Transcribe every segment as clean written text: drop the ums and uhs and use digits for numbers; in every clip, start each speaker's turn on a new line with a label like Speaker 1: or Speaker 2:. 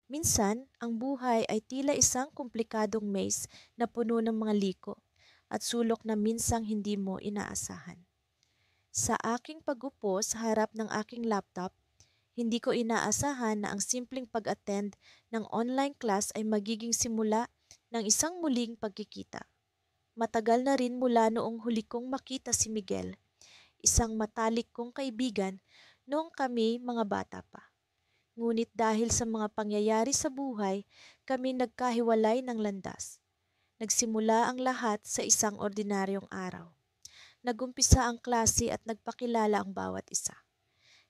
Speaker 1: Minsan, ang buhay ay tila isang komplikadong maze na puno ng mga liko at sulok na minsang hindi mo inaasahan. Sa aking pag-upo sa harap ng aking laptop, hindi ko inaasahan na ang simpleng pag-attend ng online class ay magiging simula ng isang muling pagkikita. Matagal na rin mula noong huli kong makita si Miguel, isang matalik kong kaibigan noong kami mga bata pa. Ngunit dahil sa mga pangyayari sa buhay, kami nagkahiwalay ng landas. Nagsimula ang lahat sa isang ordinaryong araw. Nagumpisa ang klase at nagpakilala ang bawat isa.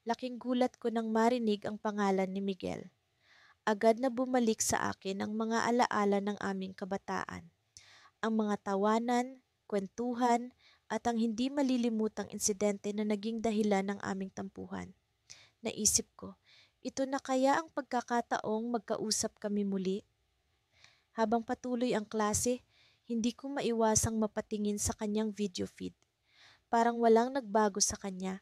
Speaker 1: Laking gulat ko nang marinig ang pangalan ni Miguel. Agad na bumalik sa akin ang mga alaala ng aming kabataan. Ang mga tawanan, kwentuhan, at ang hindi malilimutang insidente na naging dahilan ng aming tampuhan. Naisip ko, ito na kaya ang pagkakataong magkausap kami muli? Habang patuloy ang klase, hindi ko maiwasang mapatingin sa kanyang video feed. Parang walang nagbago sa kanya.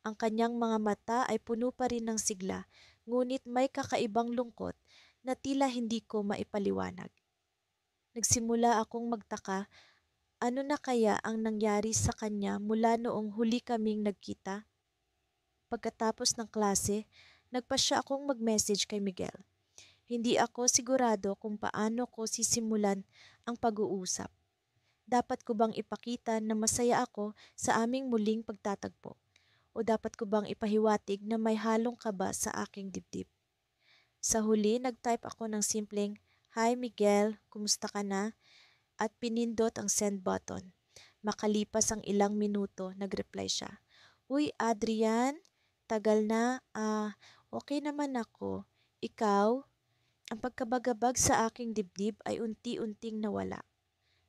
Speaker 1: Ang kanyang mga mata ay puno pa rin ng sigla, ngunit may kakaibang lungkot na tila hindi ko maipaliwanag. Nagsimula akong magtaka, ano na kaya ang nangyari sa kanya mula noong huli kaming nagkita? Pagkatapos ng klase, nagpasya akong mag-message kay Miguel. Hindi ako sigurado kung paano ko sisimulan ang pag-uusap. Dapat ko bang ipakita na masaya ako sa aming muling pagtatagpo? O dapat ko bang ipahiwatig na may halong kaba sa aking dibdib? Sa huli, nag-type ako ng simpleng, "Hi Miguel, kumusta ka na?" at pinindot ang send button. Makalipas ang ilang minuto, nag-reply siya. "Uy Adrian, tagal na, okay naman ako. Ikaw?" Ang pagkabagabag sa aking dibdib ay unti-unting nawala.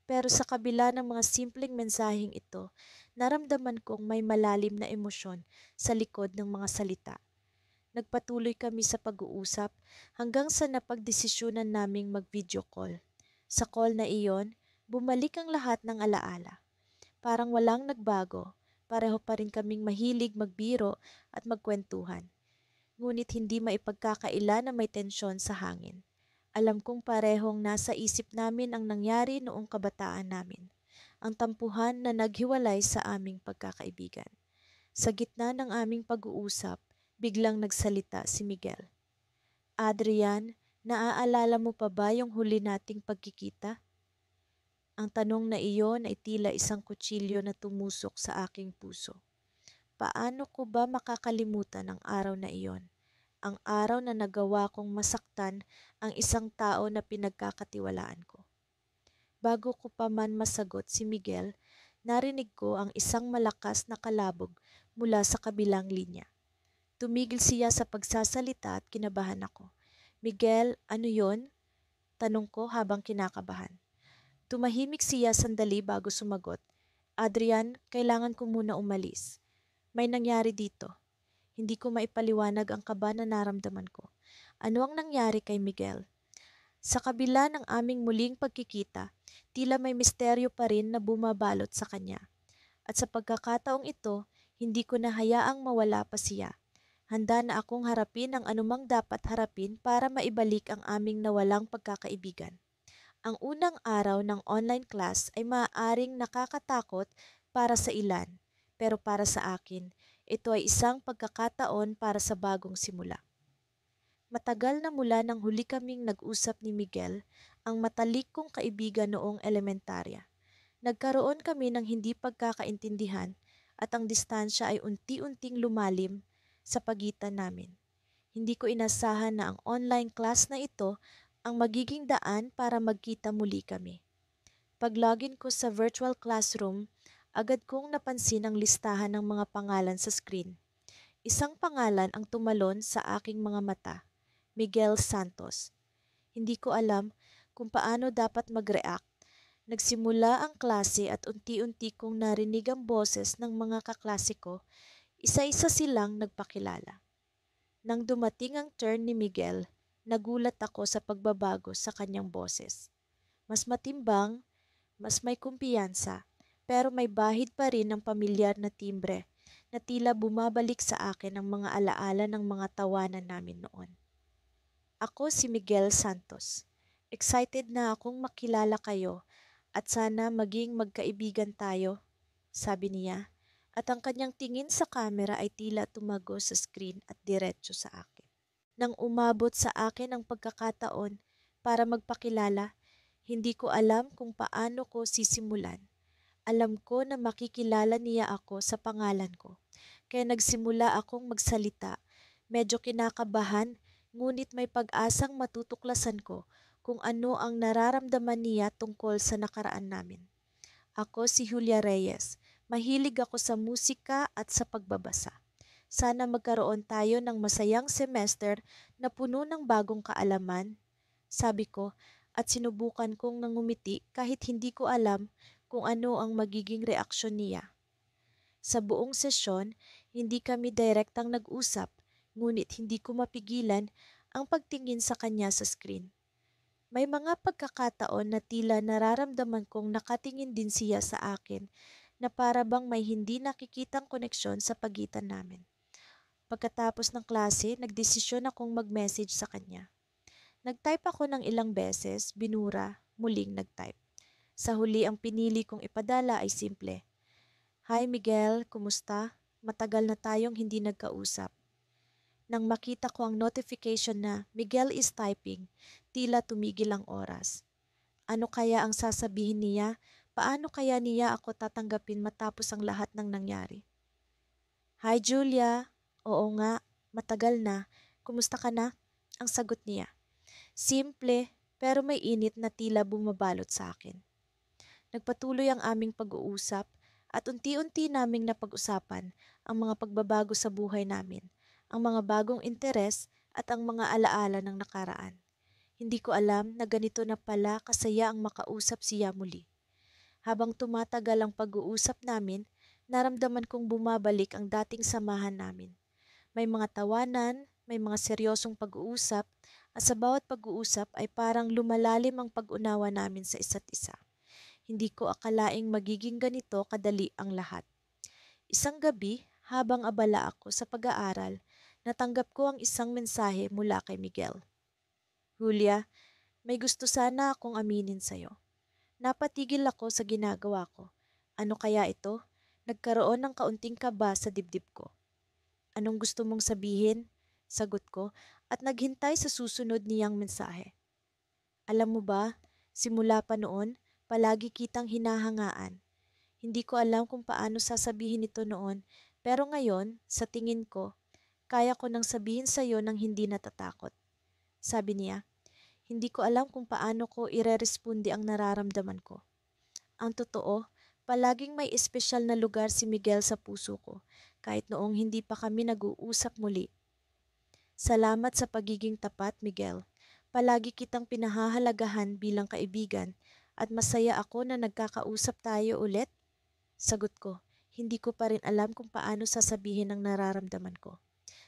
Speaker 1: Pero sa kabila ng mga simpleng mensaheng ito, naramdaman kong may malalim na emosyon sa likod ng mga salita. Nagpatuloy kami sa pag-uusap hanggang sa napagdesisyonan naming mag-video call. Sa call na iyon, bumalik ang lahat ng alaala. Parang walang nagbago, pareho pa rin kaming mahilig magbiro at magkwentuhan. Ngunit hindi maipagkakaila na may tensyon sa hangin. Alam kong parehong nasa isip namin ang nangyari noong kabataan namin. Ang tampuhan na naghiwalay sa aming pagkakaibigan. Sa gitna ng aming pag-uusap, biglang nagsalita si Miguel. "Adrian, naaalala mo pa ba yung huli nating pagkikita?" Ang tanong na iyon ay tila isang kutsilyo na tumusok sa aking puso. Paano ko ba makakalimutan ang araw na iyon? Ang araw na nagawa kong masaktan ang isang tao na pinagkakatiwalaan ko. Bago ko pa man masagot si Miguel, narinig ko ang isang malakas na kalabog mula sa kabilang linya. Tumigil siya sa pagsasalita at kinabahan ako. "Miguel, ano yon?" Tanong ko habang kinakabahan. Tumahimik siya sandali bago sumagot. "Adrian, kailangan ko muna umalis. May nangyari dito." Hindi ko maipaliwanag ang kaba na naramdaman ko. Ano ang nangyari kay Miguel? Sa kabila ng aming muling pagkikita, tila may misteryo pa rin na bumabalot sa kanya. At sa pagkakataong ito, hindi ko na hayaang mawala pa siya. Handa na akong harapin ang anumang dapat harapin para maibalik ang aming nawalang pagkakaibigan. Ang unang araw ng online class ay maaaring nakakatakot para sa ilan, pero para sa akin, ito ay isang pagkakataon para sa bagong simula. Matagal na mula nang huli kaming nag-usap ni Miguel, ang matalik kong kaibigan noong elementarya. Nagkaroon kami ng hindi pagkakaintindihan at ang distansya ay unti-unting lumalim sa pagitan namin. Hindi ko inasahan na ang online class na ito ang magiging daan para magkita muli kami. Pag-login ko sa virtual classroom, agad kong napansin ang listahan ng mga pangalan sa screen. Isang pangalan ang tumalon sa aking mga mata, Miguel Santos. Hindi ko alam kung paano dapat mag-react. Nagsimula ang klase at unti-unti kong narinig ang boses ng mga kaklase ko, isa-isa silang nagpakilala. Nang dumating ang turn ni Miguel, nagulat ako sa pagbabago sa kanyang boses. Mas matimbang, mas may kumpiyansa, pero may bahid pa rin ng pamilyar na timbre na tila bumabalik sa akin ang mga alaala ng mga tawanan namin noon. Ako si Miguel Santos. Excited na akong makilala kayo at sana maging magkaibigan tayo, sabi niya. At ang kanyang tingin sa kamera ay tila tumago sa screen at diretso sa akin. Nang umabot sa akin ang pagkakataon para magpakilala, hindi ko alam kung paano ko sisimulan. Alam ko na makikilala niya ako sa pangalan ko. Kaya nagsimula akong magsalita. Medyo kinakabahan, ngunit may pag-asang matutuklasan ko kung ano ang nararamdaman niya tungkol sa nakaraan namin. Ako si Julia Reyes. Mahilig ako sa musika at sa pagbabasa. Sana magkaroon tayo ng masayang semester na puno ng bagong kaalaman, sabi ko, at sinubukan kong nangumiti kahit hindi ko alam kung ano ang magiging reaksyon niya. Sa buong sesyon, hindi kami direktang nag-usap, ngunit hindi ko mapigilan ang pagtingin sa kanya sa screen. May mga pagkakataon na tila nararamdaman kong nakatingin din siya sa akin na para bang may hindi nakikitang koneksyon sa pagitan namin. Pagkatapos ng klase, nagdesisyon akong mag-message sa kanya. Nag-type ako ng ilang beses, binura, muling nag-type. Sa huli ang pinili kong ipadala ay simple. Hi Miguel, kumusta? Matagal na tayong hindi nagkausap. Nang makita ko ang notification na Miguel is typing, tila tumigil ang oras. Ano kaya ang sasabihin niya? Paano kaya niya ako tatanggapin matapos ang lahat ng nangyari? Hi Julia, oo nga, matagal na. Kumusta ka na? Ang sagot niya. Simple, pero may init na tila bumabalot sa akin. Nagpatuloy ang aming pag-uusap at unti-unti naming napag-usapan ang mga pagbabago sa buhay namin, ang mga bagong interes at ang mga alaala ng nakaraan. Hindi ko alam na ganito na pala kasaya ang makausap siya muli. Habang tumatagal ang pag-uusap namin, naramdaman kong bumabalik ang dating samahan namin. May mga tawanan, may mga seryosong pag-uusap, at sa bawat pag-uusap ay parang lumalalim ang pag-unawa namin sa isa't isa. Hindi ko akalaing magiging ganito kadali ang lahat. Isang gabi, habang abala ako sa pag-aaral, natanggap ko ang isang mensahe mula kay Miguel. Julia, may gusto sana akong aminin sa'yo. Napatigil ako sa ginagawa ko. Ano kaya ito? Nagkaroon ng kaunting kaba sa dibdib ko. Anong gusto mong sabihin? Sagot ko at naghintay sa susunod niyang mensahe. Alam mo ba, simula pa noon, palagi kitang hinahangaan. Hindi ko alam kung paano sasabihin ito noon, pero ngayon, sa tingin ko, kaya ko nang sabihin sa iyo nang hindi natatakot. Sabi niya, hindi ko alam kung paano ko ireresponde ang nararamdaman ko. Ang totoo, palaging may espesyal na lugar si Miguel sa puso ko, kahit noong hindi pa kami nag-uusap muli. Salamat sa pagiging tapat, Miguel. Palagi kitang pinahahalagahan bilang kaibigan at masaya ako na nagkakausap tayo ulit. Sagot ko, hindi ko pa rin alam kung paano sasabihin ang nararamdaman ko.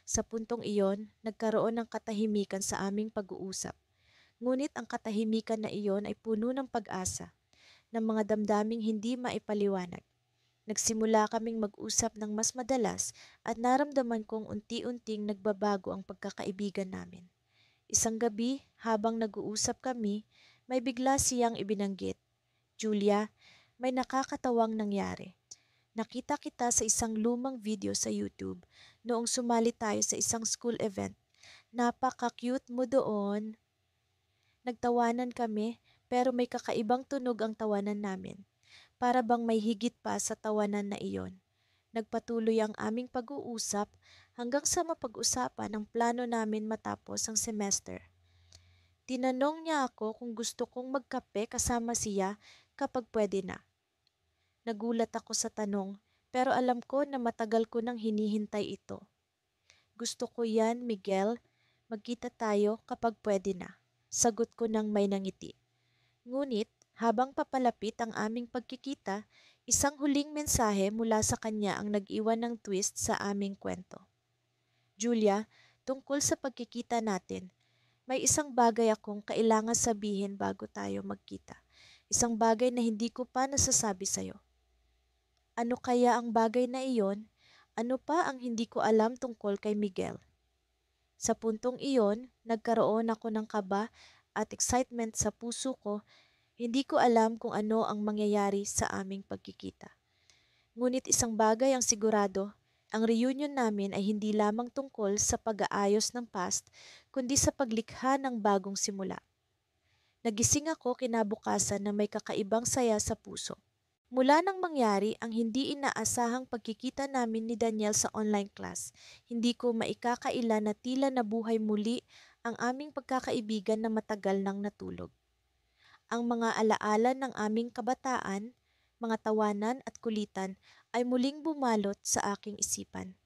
Speaker 1: Sa puntong iyon, nagkaroon ng katahimikan sa aming pag-uusap. Ngunit ang katahimikan na iyon ay puno ng pag-asa, ng mga damdaming hindi maipaliwanag. Nagsimula kaming mag-usap ng mas madalas at naramdaman kong unti-unting nagbabago ang pagkakaibigan namin. Isang gabi, habang nag-uusap kami, may bigla siyang ibinanggit. Julia, may nakakatawang nangyari. Nakita kita sa isang lumang video sa YouTube noong sumali tayo sa isang school event. Napaka-cute mo doon. Nagtawanan kami pero may kakaibang tunog ang tawanan namin. Para bang may higit pa sa tawanan na iyon. Nagpatuloy ang aming pag-uusap hanggang sa mapag-usapan ang plano namin matapos ang semester. Tinanong niya ako kung gusto kong magkape kasama siya kapag pwede na. Nagulat ako sa tanong pero alam ko na matagal ko nang hinihintay ito. Gusto ko yan, Miguel. Magkita tayo kapag pwede na. Sagot ko nang may nangiti. Ngunit habang papalapit ang aming pagkikita, isang huling mensahe mula sa kanya ang nag-iwan ng twist sa aming kwento. Julia, tungkol sa pagkikita natin, may isang bagay akong kailangan sabihin bago tayo magkita. Isang bagay na hindi ko pa nasasabi sa'yo. Ano kaya ang bagay na iyon? Ano pa ang hindi ko alam tungkol kay Miguel? Sa puntong iyon, nagkaroon ako ng kaba at excitement sa puso ko. Hindi ko alam kung ano ang mangyayari sa aming pagkikita. Ngunit isang bagay ang sigurado, ang reunion namin ay hindi lamang tungkol sa pag-aayos ng past, kundi sa paglikha ng bagong simula. Nagising ako kinabukasan na may kakaibang saya sa puso. Mula nang mangyari ang hindi inaasahang pagkikita namin ni Daniel sa online class, hindi ko maikakaila na tila nabuhay muli ang aming pagkakaibigan na matagal nang natulog. Ang mga alaala ng aming kabataan, mga tawanan at kulitan ay muling bumalot sa aking isipan.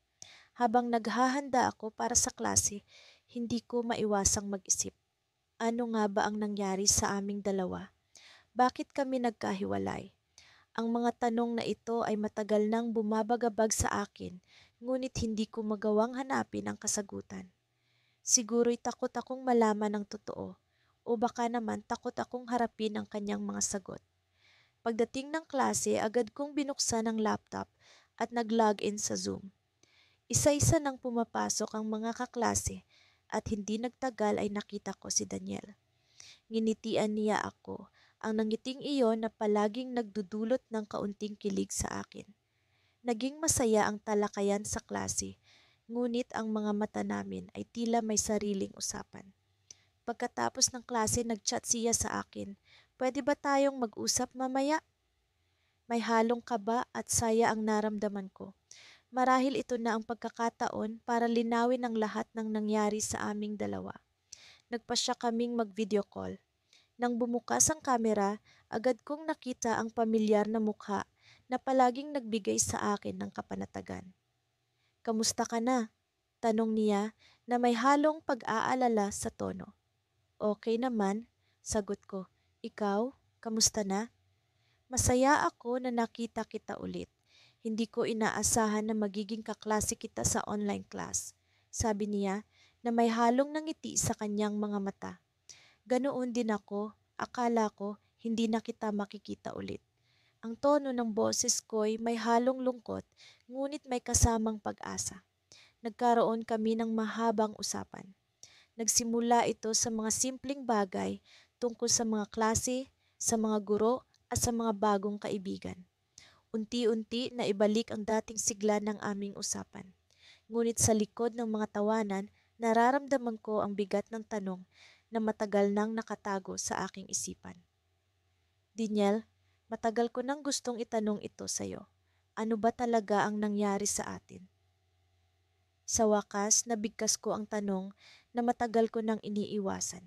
Speaker 1: Habang naghahanda ako para sa klase, hindi ko maiwasang mag-isip. Ano nga ba ang nangyari sa aming dalawa? Bakit kami nagkahiwalay? Ang mga tanong na ito ay matagal nang bumabagabag sa akin, ngunit hindi ko magawang hanapin ang kasagutan. Siguro'y takot akong malaman ang totoo, o baka naman takot akong harapin ang kanyang mga sagot. Pagdating ng klase, agad kong binuksan ang laptop at nag-login sa Zoom. Isa-isa nang pumapasok ang mga kaklase at hindi nagtagal ay nakita ko si Daniel. Nginitian niya ako, ang nangiting iyon na palaging nagdudulot ng kaunting kilig sa akin. Naging masaya ang talakayan sa klase, ngunit ang mga mata namin ay tila may sariling usapan. Pagkatapos ng klase, nagchat siya sa akin, "Pwede ba tayong mag-usap mamaya?" May halong kaba at saya ang naramdaman ko. Marahil ito na ang pagkakataon para linawin ang lahat ng nangyari sa aming dalawa. Nagpasya kaming mag-video call. Nang bumukas ang kamera, agad kong nakita ang pamilyar na mukha na palaging nagbigay sa akin ng kapanatagan. "Kamusta ka na?" tanong niya na may halong pag-aalala sa tono. "Okay naman," sagot ko. "Ikaw, kamusta na?" "Masaya ako na nakita kita ulit. Hindi ko inaasahan na magiging kaklase kita sa online class," sabi niya na may halong nangiti sa kanyang mga mata. "Ganoon din ako, akala ko hindi na kita makikita ulit." Ang tono ng boses ko'y may halong lungkot, ngunit may kasamang pag-asa. Nagkaroon kami ng mahabang usapan. Nagsimula ito sa mga simpleng bagay tungkol sa mga klase, sa mga guro at sa mga bagong kaibigan. Unti-unti na ibalik ang dating sigla ng aming usapan. Ngunit sa likod ng mga tawanan, nararamdaman ko ang bigat ng tanong na matagal nang nakatago sa aking isipan. "Daniel, matagal ko nang gustong itanong ito sa'yo. Ano ba talaga ang nangyari sa atin?" Sa wakas, nabigkas ko ang tanong na matagal ko nang iniiwasan.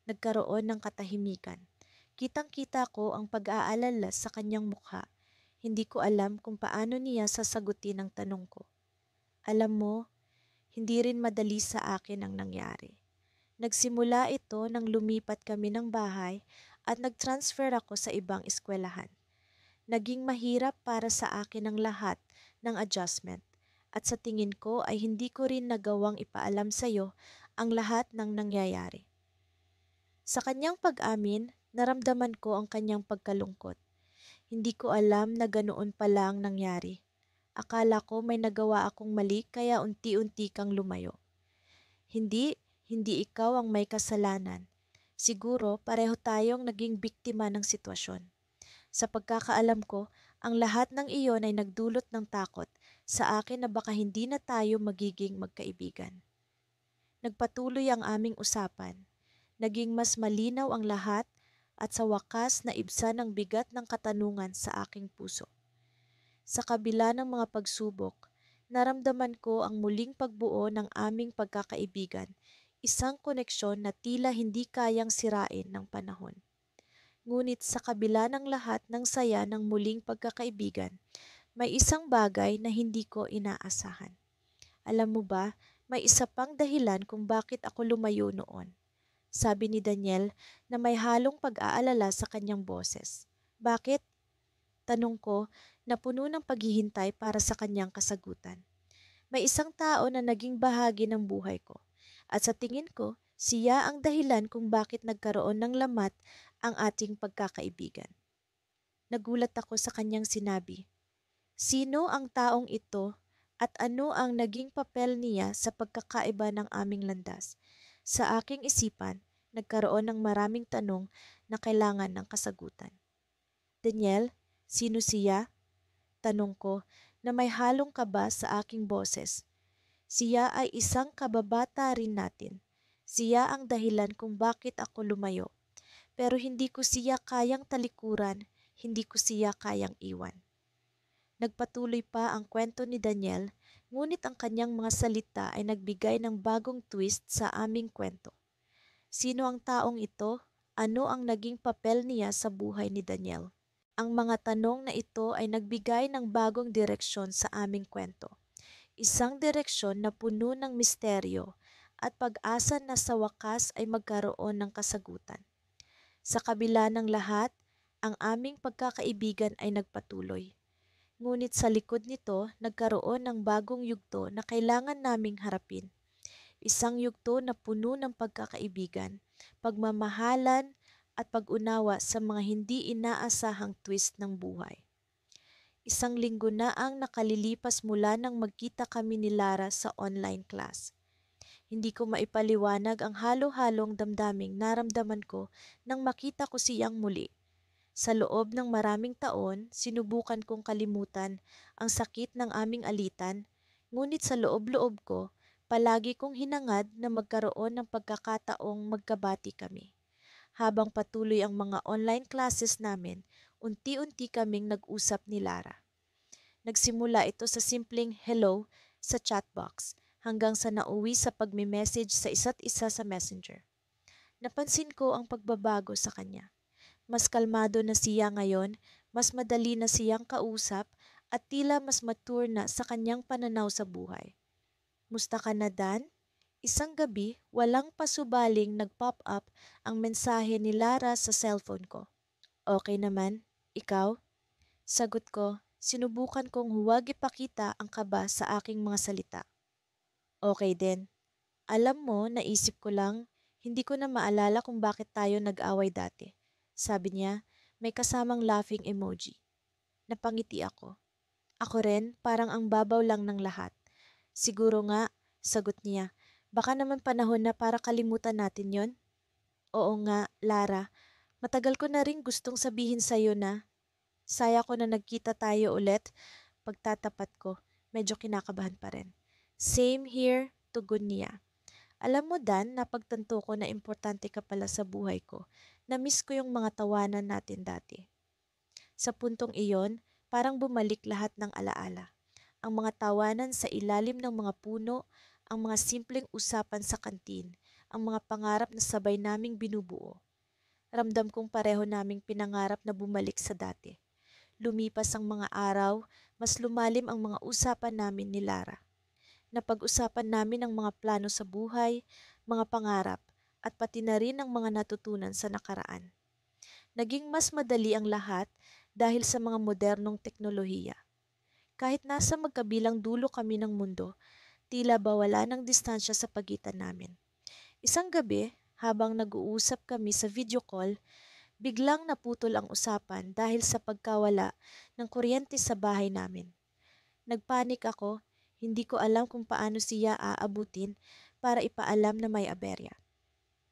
Speaker 1: Nagkaroon ng katahimikan. Kitang-kita ko ang pag-aalala sa kanyang mukha. Hindi ko alam kung paano niya sasagutin ang tanong ko. "Alam mo, hindi rin madali sa akin ang nangyari. Nagsimula ito nang lumipat kami ng bahay at nag-transfer ako sa ibang eskwelahan. Naging mahirap para sa akin ang lahat ng adjustment at sa tingin ko ay hindi ko rin nagawang ipaalam sa iyo ang lahat ng nangyayari." Sa kanyang pag-amin, naramdaman ko ang kanyang pagkalungkot. "Hindi ko alam na ganoon pala ang nangyari. Akala ko may nagawa akong mali kaya unti-unti kang lumayo." "Hindi, hindi ikaw ang may kasalanan. Siguro pareho tayong naging biktima ng sitwasyon. Sa pagkakaalam ko, ang lahat ng iyon ay nagdulot ng takot sa akin na baka hindi na tayo magiging magkaibigan." Nagpatuloy ang aming usapan. Naging mas malinaw ang lahat at sa wakas naibsan ang bigat ng katanungan sa aking puso. Sa kabila ng mga pagsubok, naramdaman ko ang muling pagbuo ng aming pagkakaibigan, isang koneksyon na tila hindi kayang sirain ng panahon. Ngunit sa kabila ng lahat ng saya ng muling pagkakaibigan, may isang bagay na hindi ko inaasahan. "Alam mo ba, may isa pang dahilan kung bakit ako lumayo noon," sabi ni Daniel na may halong pag-aalala sa kanyang boses. "Bakit?" tanong ko na puno ng paghihintay para sa kanyang kasagutan. "May isang tao na naging bahagi ng buhay ko at sa tingin ko, siya ang dahilan kung bakit nagkaroon ng lamat ang ating pagkakaibigan." Nagulat ako sa kanyang sinabi. "Sino ang taong ito At ano ang naging papel niya sa pagkakaiba ng aming landas? Sa aking isipan, nagkaroon ng maraming tanong na kailangan ng kasagutan. Daniel, sino siya? Tanong ko na may halong kaba sa aking boses. Siya ay isang kababata rin natin. Siya ang dahilan kung bakit ako lumayo. Pero hindi ko siya kayang talikuran, hindi ko siya kayang iwan. Nagpatuloy pa ang kwento ni Daniel, ngunit ang kanyang mga salita ay nagbigay ng bagong twist sa aming kwento. Sino ang taong ito? Ano ang naging papel niya sa buhay ni Daniel? Ang mga tanong na ito ay nagbigay ng bagong direksyon sa aming kwento. Isang direksyon na puno ng misteryo at pag-asa na sa wakas ay magkaroon ng kasagutan. Sa kabila ng lahat, ang aming pagkakaibigan ay nagpatuloy. Ngunit sa likod nito, nagkaroon ng bagong yugto na kailangan naming harapin. Isang yugto na puno ng pagkakaibigan, pagmamahalan at pag-unawa sa mga hindi inaasahang twist ng buhay. Isang linggo na ang nakalilipas mula nang magkita kami ni Lara sa online class. Hindi ko maipaliwanag ang halo-halong damdaming naramdaman ko nang makita ko siyang muli. Sa loob ng maraming taon, sinubukan kong kalimutan ang sakit ng aming alitan, ngunit sa loob-loob ko, palagi kong hinangad na magkaroon ng pagkakataong magkabati kami. Habang patuloy ang mga online classes namin, unti-unti kaming nag-usap ni Lara. Nagsimula ito sa simpleng hello sa chatbox hanggang sa nauwi sa pagme-message sa isa't isa sa messenger. Napansin ko ang pagbabago sa kanya. Mas kalmado na siya ngayon, mas madali na siyang kausap at tila mas mature na sa kanyang pananaw sa buhay. Musta ka na, Dan? Isang gabi, walang pasubaling nag-pop up ang mensahe ni Lara sa cellphone ko. Okay naman, ikaw? Sagot ko, sinubukan kong huwag ipakita ang kaba sa aking mga salita. Okay din. Alam mo, naisip ko lang, hindi ko na maalala kung bakit tayo nag-away dati. Sabi niya, may kasamang laughing emoji. Napangiti ako. Ako rin, parang ang babaw lang ng lahat. Siguro nga, sagot niya, baka naman panahon na para kalimutan natin yon. Oo nga, Lara, matagal ko na rin gustong sabihin sa'yo na, saya ko na nagkita tayo ulit. Pagtatapat ko, medyo kinakabahan pa rin. Same here, tugon niya. Alam mo, Dan, napagtanto ko na importante ka pala sa buhay ko. Na-miss ko yung mga tawanan natin dati. Sa puntong iyon, parang bumalik lahat ng alaala. Ang mga tawanan sa ilalim ng mga puno, ang mga simpleng usapan sa kantin, ang mga pangarap na sabay naming binubuo. Ramdam kong pareho naming pinangarap na bumalik sa dati. Lumipas ang mga araw, mas lumalim ang mga usapan namin ni Lara. Napag-usapan namin ang mga plano sa buhay, mga pangarap, at pati na rin ang mga natutunan sa nakaraan. Naging mas madali ang lahat dahil sa mga modernong teknolohiya. Kahit nasa magkabilang dulo kami ng mundo, tila ba wala ng distansya sa pagitan namin. Isang gabi, habang nag-uusap kami sa video call, biglang naputol ang usapan dahil sa pagkawala ng kuryente sa bahay namin. Nagpanik ako, hindi ko alam kung paano siya aabutin para ipaalam na may aberya.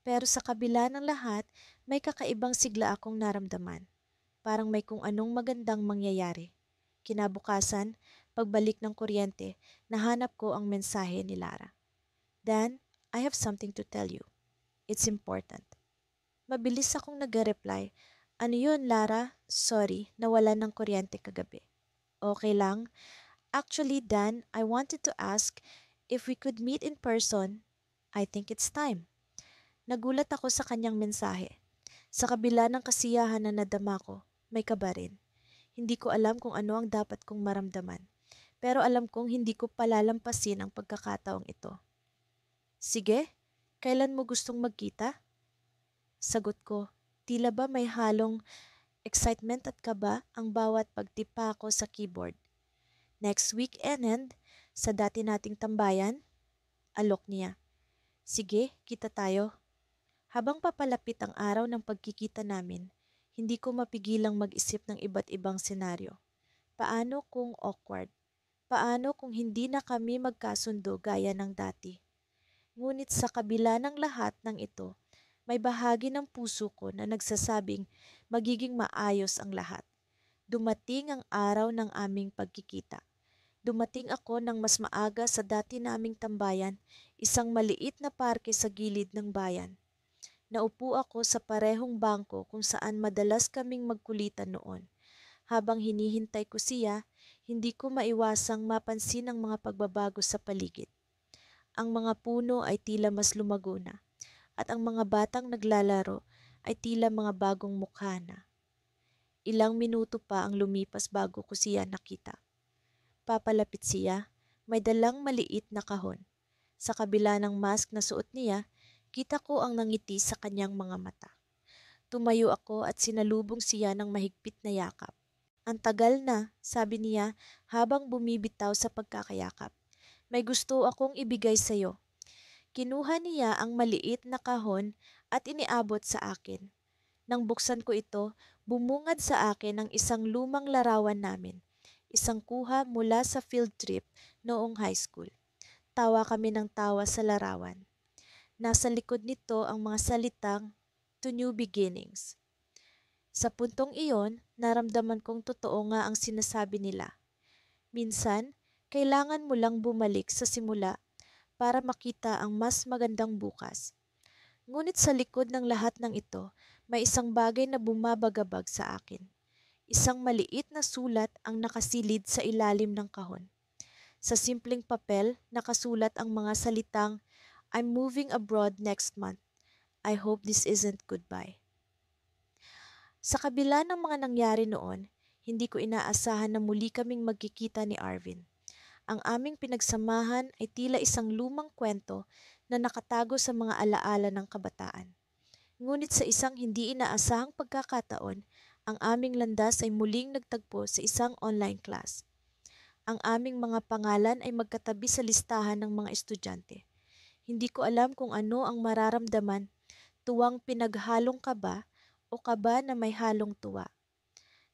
Speaker 1: Pero sa kabila ng lahat, may kakaibang sigla akong naramdaman. Parang may kung anong magandang mangyayari. Kinabukasan, pagbalik ng kuryente, nahanap ko ang mensahe ni Lara. Dan, I have something to tell you. It's important. Mabilis akong nag-reply. Ano yun, Lara? Sorry, nawalan ng kuryente kagabi. Okay lang. Actually, Dan, I wanted to ask if we could meet in person. I think it's time. Nagulat ako sa kanyang mensahe. Sa kabila ng kasiyahan na nadama ko, may kaba rin. Hindi ko alam kung ano ang dapat kong maramdaman. Pero alam kong hindi ko palalampasin ang pagkakataong ito. Sige, kailan mo gustong magkita? Sagot ko, tila ba may halong excitement at kaba ang bawat pagtipa ko sa keyboard. Next weekend, sa dati nating tambayan? Alok niya. Sige, kita tayo. Habang papalapit ang araw ng pagkikita namin, hindi ko mapigilang mag-isip ng iba't ibang senaryo. Paano kung awkward? Paano kung hindi na kami magkasundo gaya ng dati? Ngunit sa kabila ng lahat ng ito, may bahagi ng puso ko na nagsasabing magiging maayos ang lahat. Dumating ang araw ng aming pagkikita. Dumating ako ng mas maaga sa dati naming tambayan, isang maliit na parke sa gilid ng bayan. Naupo ako sa parehong bangko kung saan madalas kaming magkulitan noon. Habang hinihintay ko siya, hindi ko maiwasang mapansin ang mga pagbabago sa paligid. Ang mga puno ay tila mas lumago na, at ang mga batang naglalaro ay tila mga bagong mukha na. Ilang minuto pa ang lumipas bago ko siya nakita. Papalapit siya, may dalang maliit na kahon. Sa kabila ng mask na suot niya, kita ko ang nangiti sa kanyang mga mata. Tumayo ako at sinalubong siya ng mahigpit na yakap. Ang tagal na, sabi niya habang bumibitaw sa pagkakayakap. May gusto akong ibigay sa iyo. Kinuha niya ang maliit na kahon at iniabot sa akin. Nang buksan ko ito, bumungad sa akin ang isang lumang larawan namin. Isang kuha mula sa field trip noong high school. Tawa kami ng tawa sa larawan. Nasa likod nito ang mga salitang, "To new beginnings." Sa puntong iyon, naramdaman kong totoo nga ang sinasabi nila. Minsan, kailangan mo lang bumalik sa simula para makita ang mas magandang bukas. Ngunit sa likod ng lahat ng ito, may isang bagay na bumabagabag sa akin. Isang maliit na sulat ang nakasilid sa ilalim ng kahon. Sa simpleng papel, nakasulat ang mga salitang, "I'm moving abroad next month. I hope this isn't goodbye." Sa kabila ng mga nangyari noon, hindi ko inaasahan na muli kaming magkikita ni Arvin. Ang aming pinagsamahan ay tila isang lumang kwento na nakatago sa mga alaala ng kabataan. Ngunit sa isang hindi inaasahang pagkakataon, ang aming landas ay muling nagtagpo sa isang online class. Ang aming mga pangalan ay magkatabi sa listahan ng mga estudyante. Hindi ko alam kung ano ang mararamdaman, tuwang pinaghalong kaba o kaba na may halong tuwa.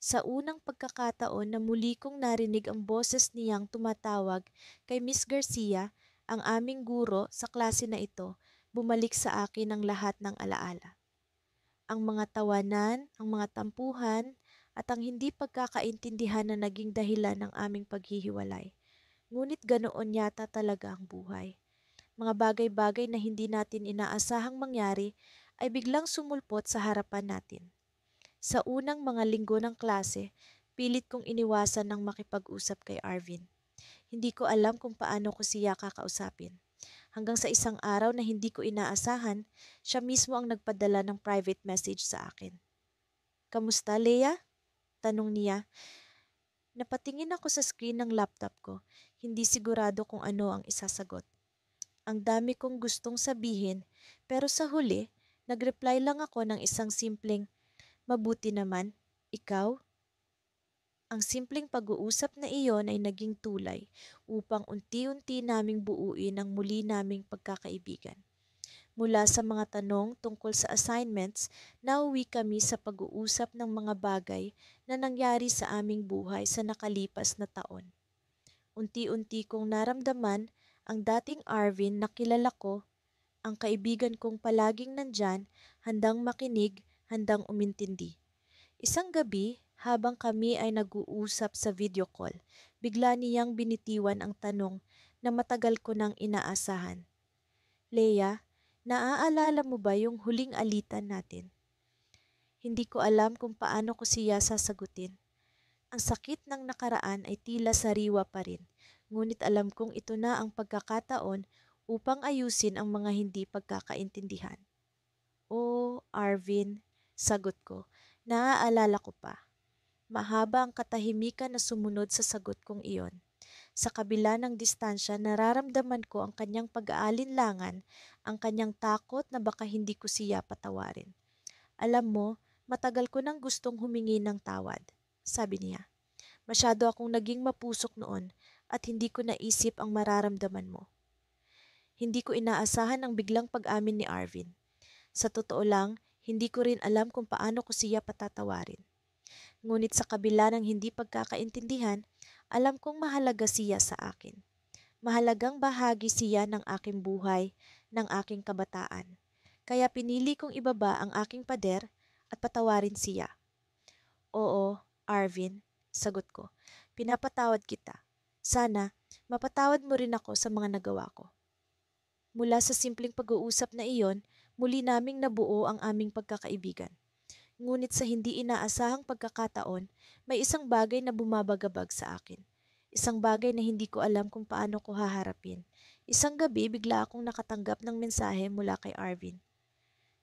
Speaker 1: Sa unang pagkakataon na muli kong narinig ang boses niyang tumatawag kay Miss Garcia, ang aming guro sa klase na ito, bumalik sa akin ang lahat ng alaala. Ang mga tawanan, ang mga tampuhan, at ang hindi pagkakaintindihan na naging dahilan ng aming paghihiwalay. Ngunit ganoon yata talaga ang buhay. Mga bagay-bagay na hindi natin inaasahang mangyari ay biglang sumulpot sa harapan natin. Sa unang mga linggo ng klase, pilit kong iniwasan ng makipag-usap kay Arvin. Hindi ko alam kung paano ko siya kakausapin. Hanggang sa isang araw na hindi ko inaasahan, siya mismo ang nagpadala ng private message sa akin. "Kamusta, Leia?" Tanong niya. Napatingin ako sa screen ng laptop ko, hindi sigurado kung ano ang isasagot. Ang dami kong gustong sabihin, pero sa huli, nag-reply lang ako ng isang simpleng, "Mabuti naman, ikaw?" Ang simpleng pag-uusap na iyon ay naging tulay upang unti-unti naming buuin ang muli naming pagkakaibigan. Mula sa mga tanong tungkol sa assignments, nauwi kami sa pag-uusap ng mga bagay na nangyari sa aming buhay sa nakalipas na taon. Unti-unti kong naramdaman ang dating Arvin na kilala ko, ang kaibigan kong palaging nandyan, handang makinig, handang umintindi. Isang gabi, habang kami ay nag-uusap sa video call, bigla niyang binitiwan ang tanong na matagal ko nang inaasahan. "Leia, naaalala mo ba yung huling alitan natin?" Hindi ko alam kung paano ko siya sasagutin. Ang sakit ng nakaraan ay tila sariwa pa rin, ngunit alam kong ito na ang pagkakataon upang ayusin ang mga hindi pagkakaintindihan. "Oh, Arvin," sagot ko, "naaalala ko pa." Mahaba ang katahimikan na sumunod sa sagot kong iyon. Sa kabila ng distansya, nararamdaman ko ang kanyang pag-aalinlangan, ang kanyang takot na baka hindi ko siya patawarin. "Alam mo, matagal ko nang gustong humingi ng tawad," sabi niya. "Masyado akong naging mapusok noon at hindi ko naisip ang mararamdaman mo." Hindi ko inaasahan ang biglang pag-amin ni Arvin. Sa totoo lang, hindi ko rin alam kung paano ko siya patatawarin. Ngunit sa kabila ng hindi pagkakaintindihan, Alam kong mahalaga siya sa akin. Mahalagang bahagi siya ng aking buhay, ng aking kabataan. Kaya pinili kong ibaba ang aking pader at patawarin siya. Oo, Arvin, sagot ko. Pinapatawad kita. Sana, mapatawad mo rin ako sa mga nagawa ko. Mula sa simpleng pag-uusap na iyon, muli naming nabuo ang aming pagkakaibigan. Ngunit sa hindi inaasahang pagkakataon, may isang bagay na bumabagabag sa akin. Isang bagay na hindi ko alam kung paano ko haharapin. Isang gabi, bigla akong nakatanggap ng mensahe mula kay Arvin.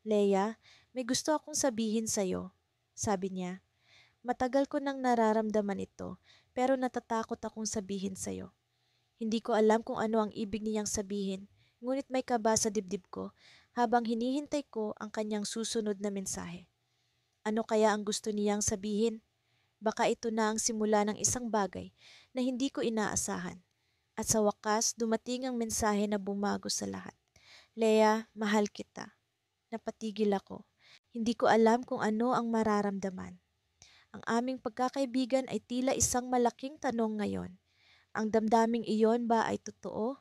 Speaker 1: Leia, may gusto akong sabihin sa'yo, sabi niya. Matagal ko nang nararamdaman ito, pero natatakot akong sabihin sa'yo. Hindi ko alam kung ano ang ibig niyang sabihin, ngunit may kaba sa dibdib ko habang hinihintay ko ang kanyang susunod na mensahe. Ano kaya ang gusto niyang sabihin? Baka ito na ang simula ng isang bagay na hindi ko inaasahan. At sa wakas, dumating ang mensahe na bumago sa lahat. Leia, mahal kita. Napatigil ako. Hindi ko alam kung ano ang mararamdaman. Ang aming pagkakaibigan ay tila isang malaking tanong ngayon. Ang damdaming iyon ba ay totoo?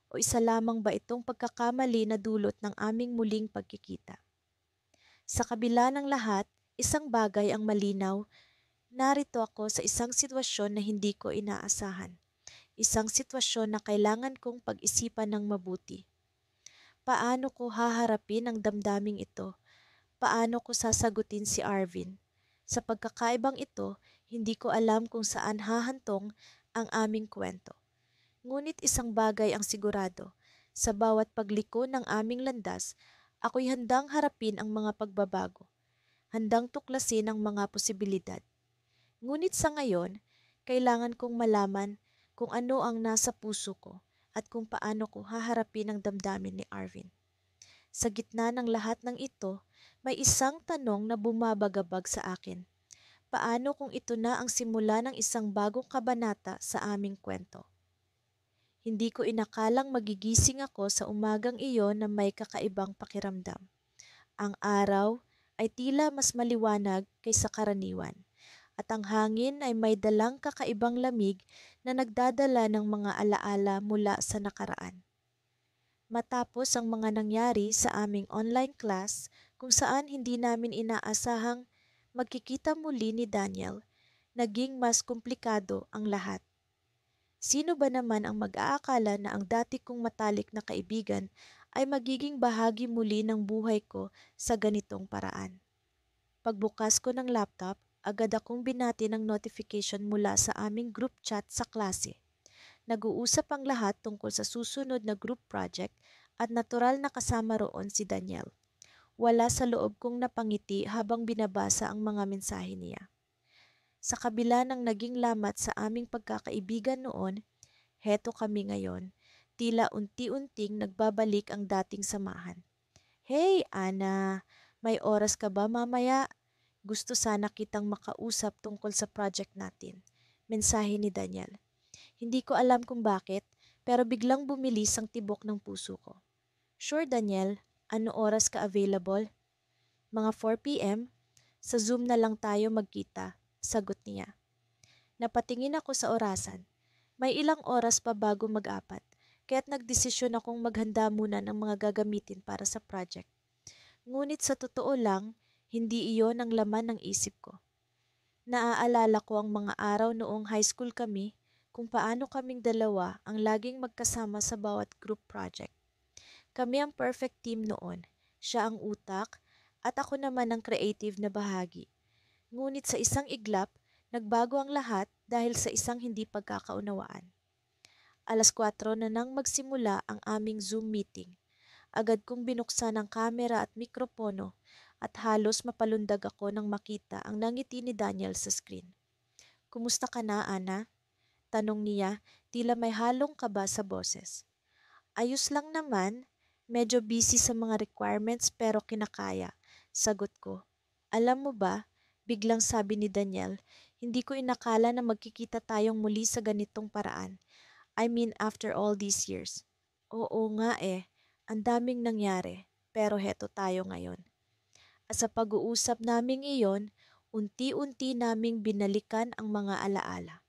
Speaker 1: O isa lamang ba itong pagkakamali na dulot ng aming muling pagkikita? Sa kabila ng lahat, isang bagay ang malinaw. Narito ako sa isang sitwasyon na hindi ko inaasahan. Isang sitwasyon na kailangan kong pag-isipan ng mabuti. Paano ko haharapin ang damdaming ito? Paano ko sasagutin si Arvin? Sa pagkakaibang ito, hindi ko alam kung saan hahantong ang aming kwento. Ngunit isang bagay ang sigurado. Sa bawat pagliko ng aming landas, ako'y handang harapin ang mga pagbabago. Handang tuklasin ang mga posibilidad. Ngunit sa ngayon, kailangan kong malaman kung ano ang nasa puso ko at kung paano ko haharapin ang damdamin ni Arvin. Sa gitna ng lahat ng ito, may isang tanong na bumabagabag sa akin. Paano kung ito na ang simula ng isang bagong kabanata sa aming kwento? Hindi ko inakalang magigising ako sa umagang iyon na may kakaibang pakiramdam. Ang araw ay tila mas maliwanag kaysa karaniwan, at ang hangin ay may dalang kakaibang lamig na nagdadala ng mga alaala mula sa nakaraan. Matapos ang mga nangyari sa aming online class kung saan hindi namin inaasahang magkikita muli ni Daniel, naging mas komplikado ang lahat. Sino ba naman ang mag-aakala na ang dati kong matalik na kaibigan ay magiging bahagi muli ng buhay ko sa ganitong paraan? Pagbukas ko ng laptop, agad akong binati ng notification mula sa aming group chat sa klase. Nag-uusap ang lahat tungkol sa susunod na group project at natural na kasama roon si Daniel. Wala sa loob kong napangiti habang binabasa ang mga mensahe niya. Sa kabila ng naging lamat sa aming pagkakaibigan noon, heto kami ngayon, tila unti-unting nagbabalik ang dating samahan. Hey, Ana, may oras ka ba mamaya? Gusto sana kitang makausap tungkol sa project natin. Mensahe ni Daniel. Hindi ko alam kung bakit, pero biglang bumilis ang tibok ng puso ko. Sure, Daniel, ano oras ka available? Mga 4 p.m.? Sa Zoom na lang tayo magkita, sagot niya. Napatingin ako sa orasan. May ilang oras pa bago mag-apat, kaya't nagdesisyon akong maghanda muna ng mga gagamitin para sa project. Ngunit sa totoo lang, hindi iyon ang laman ng isip ko. Naaalala ko ang mga araw noong high school kami, kung paano kaming dalawa ang laging magkasama sa bawat group project. Kami ang perfect team noon. Siya ang utak at ako naman ang creative na bahagi. Ngunit sa isang iglap, nagbago ang lahat dahil sa isang hindi pagkakaunawaan. 4:00 na nang magsimula ang aming Zoom meeting. Agad kong binuksan ang kamera at mikropono at halos mapalundag ako nang makita ang nangiti ni Daniel sa screen. Kumusta ka na, Ana? Tanong niya, tila may halong kaba sa boses. Ayos lang naman, medyo busy sa mga requirements pero kinakaya, sagot ko. Alam mo ba, biglang sabi ni Daniel, hindi ko inakala na magkikita tayong muli sa ganitong paraan. I mean after all these years. Oo nga ang daming nangyari, pero heto tayo ngayon. At sa pag-uusap naming iyon, unti-unti naming binalikan ang mga alaala.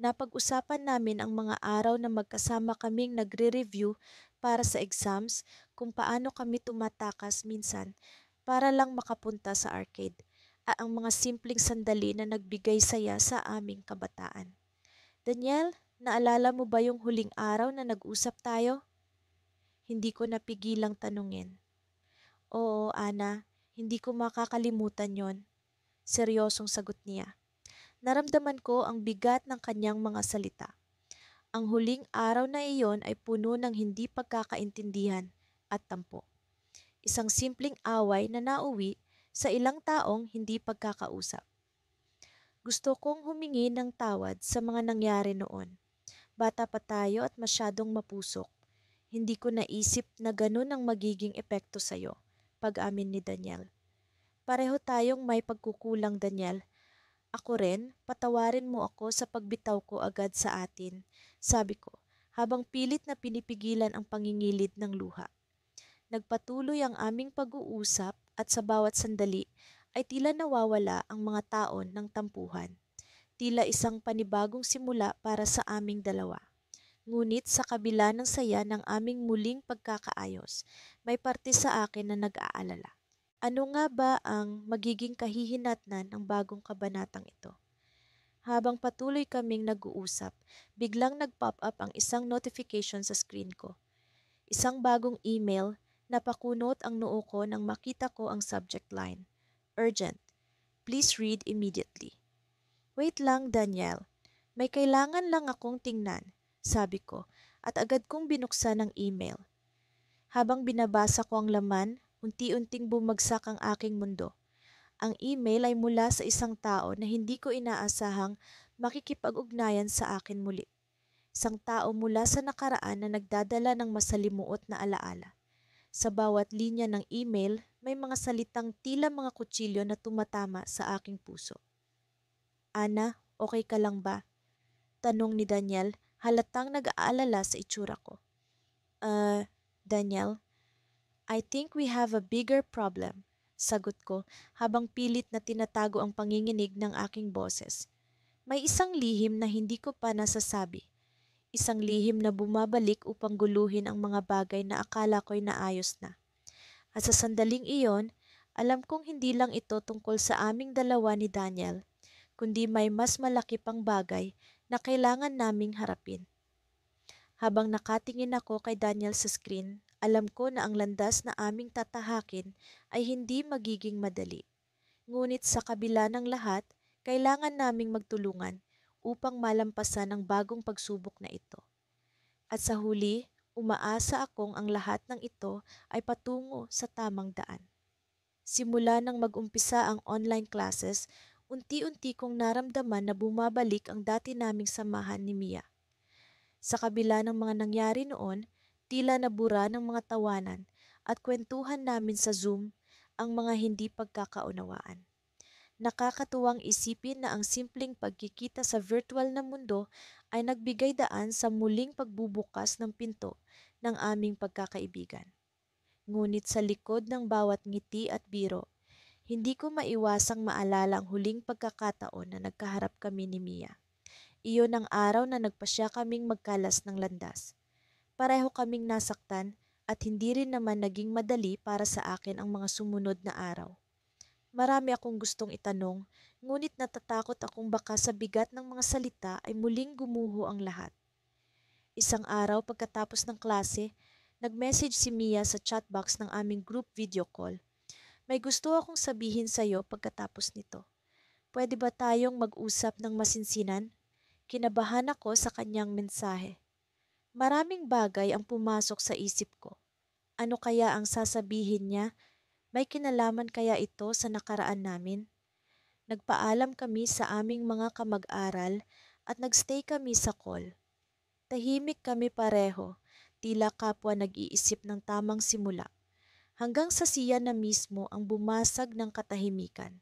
Speaker 1: Napag-usapan namin ang mga araw na magkasama kaming nagre-review para sa exams, kung paano kami tumatakas minsan para lang makapunta sa arcade, at ang mga simpleng sandali na nagbigay saya sa aming kabataan. Daniel, naalala mo ba yung huling araw na nag-usap tayo? Hindi ko napigilang tanungin. Oo, Ana, hindi ko makakalimutan yon. Seryosong sagot niya. Naramdaman ko ang bigat ng kanyang mga salita. Ang huling araw na iyon ay puno ng hindi pagkakaintindihan at tampo. Isang simpleng away na nauwi sa ilang taong hindi pagkakausap. Gusto kong humingi ng tawad sa mga nangyari noon. Bata pa tayo at masyadong mapusok. Hindi ko naisip na ganun ang magiging epekto sa'yo, pag-amin ni Daniel. Pareho tayong may pagkukulang, Daniel. Ako rin, patawarin mo ako sa pagbitaw ko agad sa atin, sabi ko, habang pilit na pinipigilan ang pangingilid ng luha. Nagpatuloy ang aming pag-uusap at sa bawat sandali ay tila nawawala ang mga taon ng tampuhan. Tila isang panibagong simula para sa aming dalawa. Ngunit sa kabila ng saya ng aming muling pagkakaayos, may parte sa akin na nag-aalala. Ano nga ba ang magiging kahihinatnan ng bagong kabanatang ito? Habang patuloy kaming nag-uusap, biglang nag-pop up ang isang notification sa screen ko. Isang bagong email na pakunot ang noo ko nang makita ko ang subject line. Urgent. Please read immediately. Wait lang, Daniel. May kailangan lang akong tingnan, sabi ko, at agad kong binuksan ang email. Habang binabasa ko ang laman, unti-unting bumagsak ang aking mundo. Ang email ay mula sa isang tao na hindi ko inaasahang makikipag-ugnayan sa akin muli. Isang tao mula sa nakaraan na nagdadala ng masalimuot na alaala. Sa bawat linya ng email, may mga salitang tila mga kutsilyo na tumatama sa aking puso. Ana, okay ka lang ba? Tanong ni Daniel, halatang nag-aalala sa itsura ko. Daniel, I think we have a bigger problem, sagot ko habang pilit na tinatago ang panginginig ng aking boses. May isang lihim na hindi ko pa nasasabi. Isang lihim na bumabalik upang guluhin ang mga bagay na akala ko'y naayos na. At sa sandaling iyon, alam kong hindi lang ito tungkol sa aming dalawa ni Daniel, kundi may mas malaki pang bagay na kailangan naming harapin. Habang nakatingin ako kay Daniel sa screen, alam ko na ang landas na aming tatahakin ay hindi magiging madali. Ngunit sa kabila ng lahat, kailangan naming magtulungan upang malampasan ang bagong pagsubok na ito. At sa huli, umaasa akong ang lahat ng ito ay patungo sa tamang daan. Simula nang mag-umpisa ang online classes, unti-unti kong naramdaman na bumabalik ang dati naming samahan ni Mia. Sa kabila ng mga nangyari noon, tila nabura ng mga tawanan at kwentuhan namin sa Zoom ang mga hindi pagkakaunawaan. Nakakatuwang isipin na ang simpleng pagkikita sa virtual na mundo ay nagbigay daan sa muling pagbubukas ng pinto ng aming pagkakaibigan. Ngunit sa likod ng bawat ngiti at biro, hindi ko maiwasang maalala ang huling pagkakataon na nagkaharap kami ni Mia. Iyon ang araw na nagpasya kaming magkalas ng landas. Pareho kaming nasaktan at hindi rin naman naging madali para sa akin ang mga sumunod na araw. Marami akong gustong itanong, ngunit natatakot akong baka sa bigat ng mga salita ay muling gumuho ang lahat. Isang araw pagkatapos ng klase, nag-message si Mia sa chatbox ng aming group video call. May gusto akong sabihin sa iyo pagkatapos nito. Pwede ba tayong mag-usap ng masinsinan? Kinabahan ako sa kanyang mensahe. Maraming bagay ang pumasok sa isip ko. Ano kaya ang sasabihin niya? May kinalaman kaya ito sa nakaraan namin? Nagpaalam kami sa aming mga kamag-aral at nagstay kami sa call. Tahimik kami pareho, tila kapwa nag-iisip ng tamang simula. Hanggang sa siya na mismo ang bumasag ng katahimikan.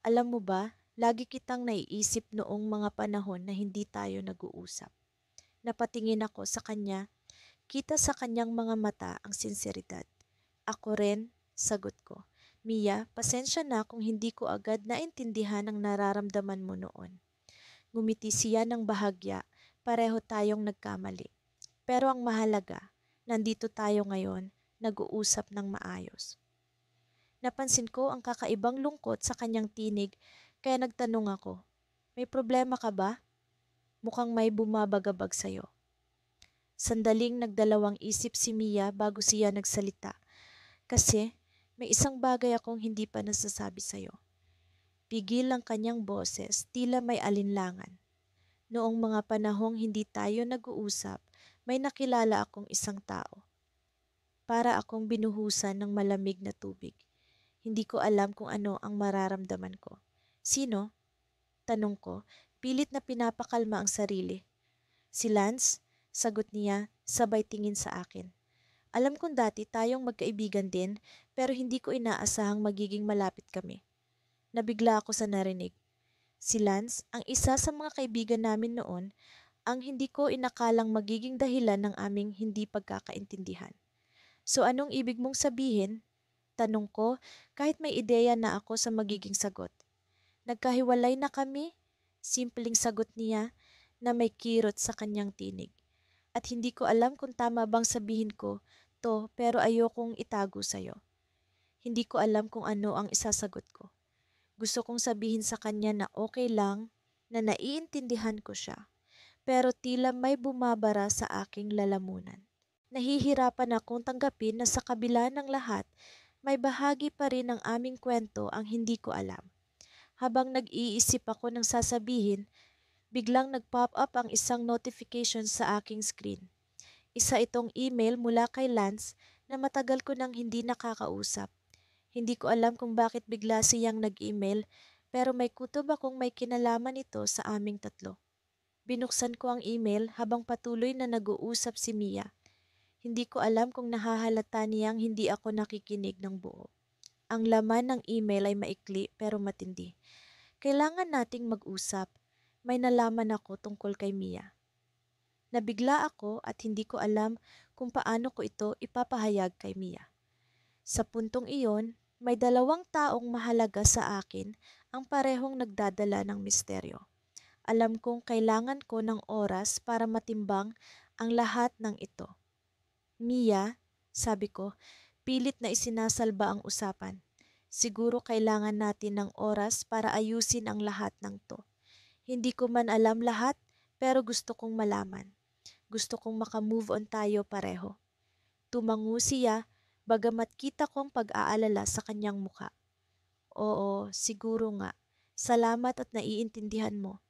Speaker 1: Alam mo ba, lagi kitang naiisip noong mga panahon na hindi tayo nag-uusap. Napatingin ako sa kanya, kita sa kanyang mga mata ang sinseridad. Ako rin, sagot ko. Mia, pasensya na kung hindi ko agad naintindihan ang nararamdaman mo noon. Ngumiti siya ng bahagya, pareho tayong nagkamali. Pero ang mahalaga, nandito tayo ngayon, nag-uusap ng maayos. Napansin ko ang kakaibang lungkot sa kanyang tinig, kaya nagtanong ako, may problema ka ba? Mukhang may bumabagabag sa'yo. Sandaling nagdalawang isip si Mia bago siya nagsalita. Kasi may isang bagay akong hindi pa nasasabi sa'yo. Pigil ang kanyang boses, tila may alinlangan. Noong mga panahong hindi tayo nag-uusap, may nakilala akong isang tao. Para akong binuhusan ng malamig na tubig. Hindi ko alam kung ano ang mararamdaman ko. Sino? Tanong ko, pilit na pinapakalma ang sarili. Si Lance, sagot niya, sabay tingin sa akin. Alam kong dati tayong magkaibigan din, pero hindi ko inaasahang magiging malapit kami. Nabigla ako sa narinig. Si Lance, ang isa sa mga kaibigan namin noon, ang hindi ko inakalang magiging dahilan ng aming hindi pagkakaintindihan. So anong ibig mong sabihin? Tanong ko, kahit may ideya na ako sa magiging sagot. Nagkahiwalay na kami? Simpleng sagot niya na may kirot sa kanyang tinig. At hindi ko alam kung tama bang sabihin ko to, pero ayokong itago sa'yo. Hindi ko alam kung ano ang isasagot ko. Gusto kong sabihin sa kanya na okay lang, na naiintindihan ko siya. Pero tila may bumabara sa aking lalamunan. Nahihirapan akong tanggapin na sa kabila ng lahat, may bahagi pa rin ng aming kwento ang hindi ko alam. Habang nag-iisip ako ng sasabihin, biglang nag-pop up ang isang notification sa aking screen. Isa itong email mula kay Lance na matagal ko nang hindi nakakausap. Hindi ko alam kung bakit bigla siyang nag-email, pero may kutob akong may kinalaman ito sa aming tatlo. Binuksan ko ang email habang patuloy na nag-uusap si Mia. Hindi ko alam kung nahahalata niyang hindi ako nakikinig ng buo. Ang laman ng email ay maikli pero matindi. Kailangan nating mag-usap. May nalaman ako tungkol kay Mia. Nabigla ako at hindi ko alam kung paano ko ito ipapahayag kay Mia. Sa puntong iyon, may dalawang taong mahalaga sa akin ang parehong nagdadala ng misteryo. Alam kong kailangan ko ng oras para matimbang ang lahat ng ito. Mia, sabi ko, pilit na isinasalba ang usapan. Siguro kailangan natin ng oras para ayusin ang lahat ng to. Hindi ko man alam lahat, pero gusto kong malaman. Gusto kong makamove on tayo pareho. Tumango siya, bagamat kita kong pag-aalala sa kanyang muka. Oo, siguro nga. Salamat at naiintindihan mo.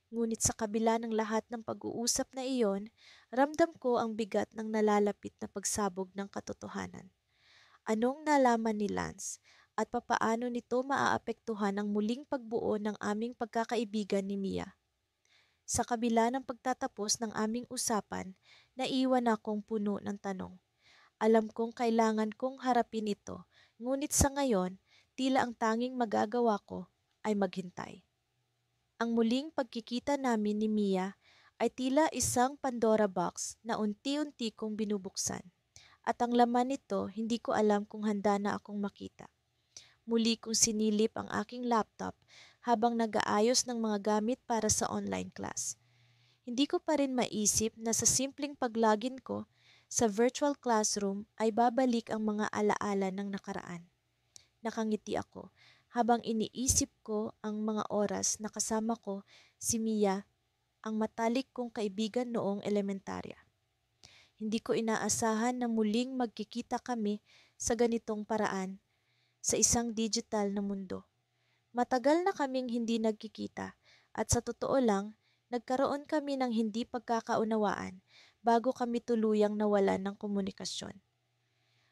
Speaker 1: Ngunit sa kabila ng lahat ng pag-uusap na iyon, ramdam ko ang bigat ng nalalapit na pagsabog ng katotohanan. Anong nalaman ni Lance at papaano nito maaapektuhan ang muling pagbuo ng aming pagkakaibigan ni Mia? Sa kabila ng pagtatapos ng aming usapan, naiwan akong puno ng tanong. Alam kong kailangan kong harapin ito, ngunit sa ngayon, tila ang tanging magagawa ko ay maghintay. Ang muling pagkikita namin ni Mia ay tila isang Pandora box na unti-unti kong binubuksan. At ang laman nito, hindi ko alam kung handa na akong makita. Muli kong sinilip ang aking laptop habang nag-aayos ng mga gamit para sa online class. Hindi ko pa rin maisip na sa simpleng paglogin ko sa virtual classroom ay babalik ang mga alaala ng nakaraan. Nakangiti ako habang iniisip ko ang mga oras na kasama ko si Mia, ang matalik kong kaibigan noong elementarya. Hindi ko inaasahan na muling magkikita kami sa ganitong paraan sa isang digital na mundo. Matagal na kaming hindi nagkikita at sa totoo lang, nagkaroon kami ng hindi pagkakaunawaan bago kami tuluyang nawalan ng komunikasyon.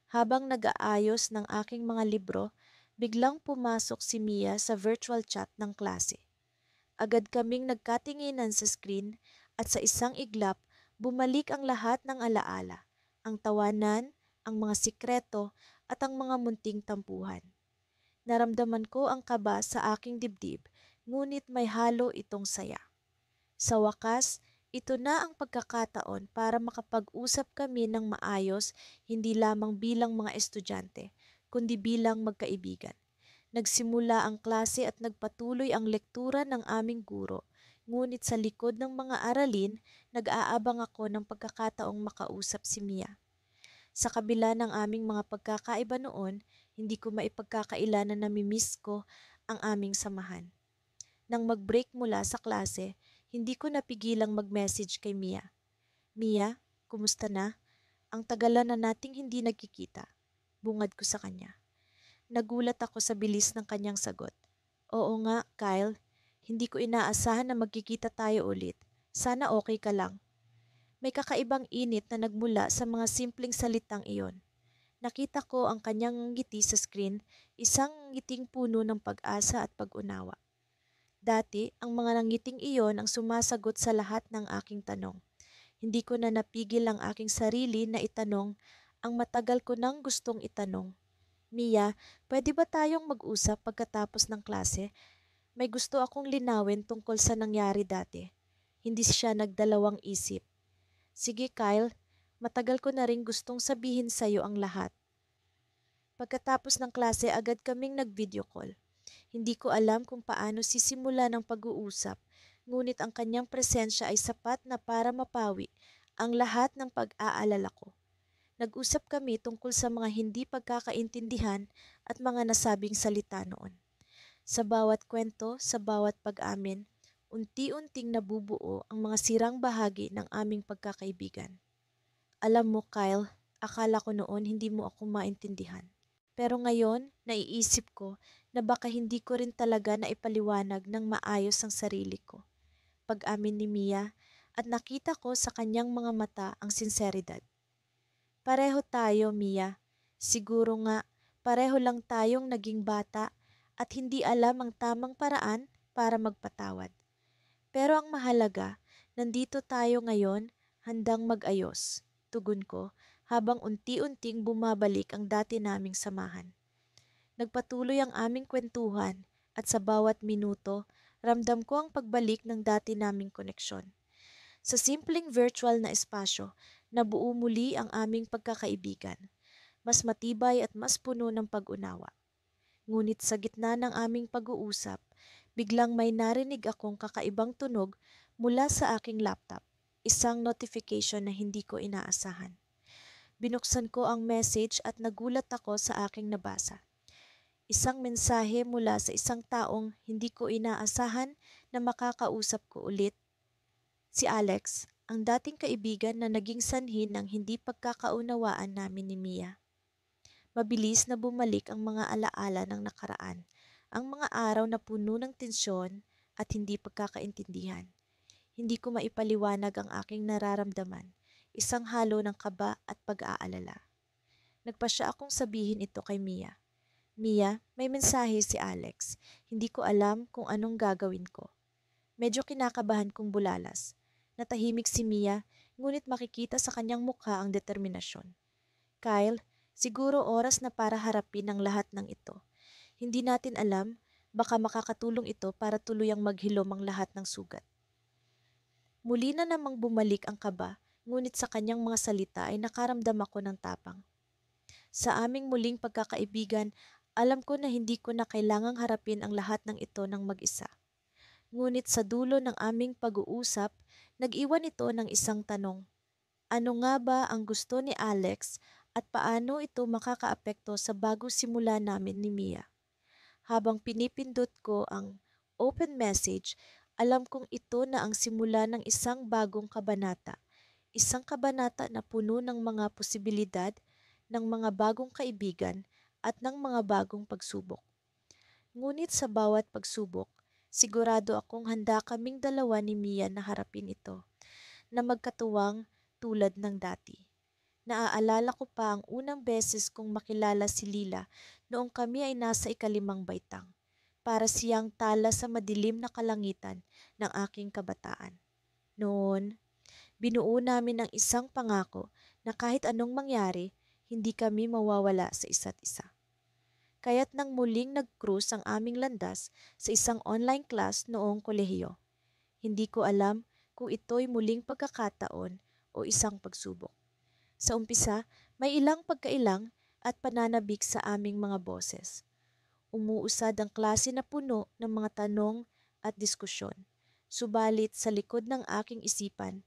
Speaker 1: Habang nag-aayos ng aking mga libro, biglang pumasok si Mia sa virtual chat ng klase. Agad kaming nagkatinginan sa screen at sa isang iglap, bumalik ang lahat ng alaala, ang tawanan, ang mga sikreto at ang mga munting tampuhan. Naramdaman ko ang kaba sa aking dibdib, ngunit may halo itong saya. Sa wakas, ito na ang pagkakataon para makapag-usap kami ng maayos, hindi lamang bilang mga estudyante, kundi bilang magkaibigan. Nagsimula ang klase at nagpatuloy ang lektura ng aming guro. Ngunit sa likod ng mga aralin, nag-aabang ako ng pagkakataong makausap si Mia. Sa kabila ng aming mga pagkakaiba noon, hindi ko maipagkakaila na namimiss ko ang aming samahan. Nang mag-break mula sa klase, hindi ko napigilang mag-message kay Mia. Mia, kumusta na? Ang tagalan na nating hindi nagkikita. Bungad ko sa kanya. Nagulat ako sa bilis ng kanyang sagot. Oo nga, Kyle. Hindi ko inaasahan na magkikita tayo ulit. Sana okay ka lang. May kakaibang init na nagmula sa mga simpleng salitang iyon. Nakita ko ang kanyang ngiti sa screen, isang ngiting puno ng pag-asa at pag-unawa. Dati, ang mga ngiting iyon ang sumasagot sa lahat ng aking tanong. Hindi ko na napigil ang aking sarili na itanong ang matagal ko nang gustong itanong. Mia, pwede ba tayong mag-usap pagkatapos ng klase? May gusto akong linawin tungkol sa nangyari dati. Hindi siya nagdalawang isip. Sige Kyle, matagal ko na rin gustong sabihin sa'yo ang lahat. Pagkatapos ng klase agad kaming nag-video call. Hindi ko alam kung paano sisimula ng pag-uusap, ngunit ang kanyang presensya ay sapat na para mapawi ang lahat ng pag-aalala ko. Nag-usap kami tungkol sa mga hindi pagkakaintindihan at mga nasabing salita noon. Sa bawat kwento, sa bawat pag-amin, unti-unting nabubuo ang mga sirang bahagi ng aming pagkakaibigan. Alam mo, Kyle, akala ko noon hindi mo ako maintindihan. Pero ngayon, naiisip ko na baka hindi ko rin talaga naipaliwanag ng maayos ang sarili ko. Pag-amin ni Mia at nakita ko sa kanyang mga mata ang sinseridad. Pareho tayo, Mia. Siguro nga, pareho lang tayong naging bata at hindi alam ang tamang paraan para magpatawad. Pero ang mahalaga, nandito tayo ngayon, handang mag-ayos. Tugon ko, habang unti-unting bumabalik ang dati naming samahan. Nagpatuloy ang aming kwentuhan at sa bawat minuto, ramdam ko ang pagbalik ng dati naming koneksyon. Sa simpleng virtual na espasyo, nabuo muli ang aming pagkakaibigan, mas matibay at mas puno ng pag-unawa. Ngunit sa gitna ng aming pag-uusap, biglang may narinig akong kakaibang tunog mula sa aking laptop, isang notification na hindi ko inaasahan. Binuksan ko ang message at nagulat ako sa aking nabasa. Isang mensahe mula sa isang taong hindi ko inaasahan na makakausap ko ulit. Si Alex, ang dating kaibigan na naging sanhi ng hindi pagkakaunawaan namin ni Mia. Mabilis na bumalik ang mga alaala ng nakaraan, ang mga araw na puno ng tensyon at hindi pagkakaintindihan. Hindi ko maipaliwanag ang aking nararamdaman, isang halo ng kaba at pag-aalala. Nagpasya akong sabihin ito kay Mia. Mia, may mensahe si Alex. Hindi ko alam kung anong gagawin ko. Medyo kinakabahan kong bulalas. Natahimik si Mia, ngunit makikita sa kanyang mukha ang determinasyon. Kyle, siguro oras na para harapin ang lahat ng ito. Hindi natin alam, baka makakatulong ito para tuluyang maghilom ang lahat ng sugat. Muli na namang bumalik ang kaba, ngunit sa kanyang mga salita ay nakaramdam ako ng tapang. Sa aming muling pagkakaibigan, alam ko na hindi ko na kailangang harapin ang lahat ng ito ng mag-isa. Ngunit sa dulo ng aming pag-uusap, nag-iwan ito ng isang tanong. Ano nga ba ang gusto ni Alex at paano ito makakaapekto sa bagong simula namin ni Mia? Habang pinipindot ko ang open message, alam kong ito na ang simula ng isang bagong kabanata. Isang kabanata na puno ng mga posibilidad, ng mga bagong kaibigan at ng mga bagong pagsubok. Ngunit sa bawat pagsubok, sigurado akong handa kaming dalawa ni Mia na harapin ito, na magkatuwang tulad ng dati. Naaalala ko pa ang unang beses kong makilala si Lila noong kami ay nasa ikalimang baitang, para siyang tala sa madilim na kalangitan ng aking kabataan. Noon, binuo namin ang isang pangako na kahit anong mangyari, hindi kami mawawala sa isa't isa. Kaya't nang muling nag-cruise ang aming landas sa isang online class noong kolehiyo, hindi ko alam kung ito'y muling pagkakataon o isang pagsubok. Sa umpisa, may ilang pagkailang at pananabik sa aming mga boses. Umuusad ang klase na puno ng mga tanong at diskusyon. Subalit sa likod ng aking isipan,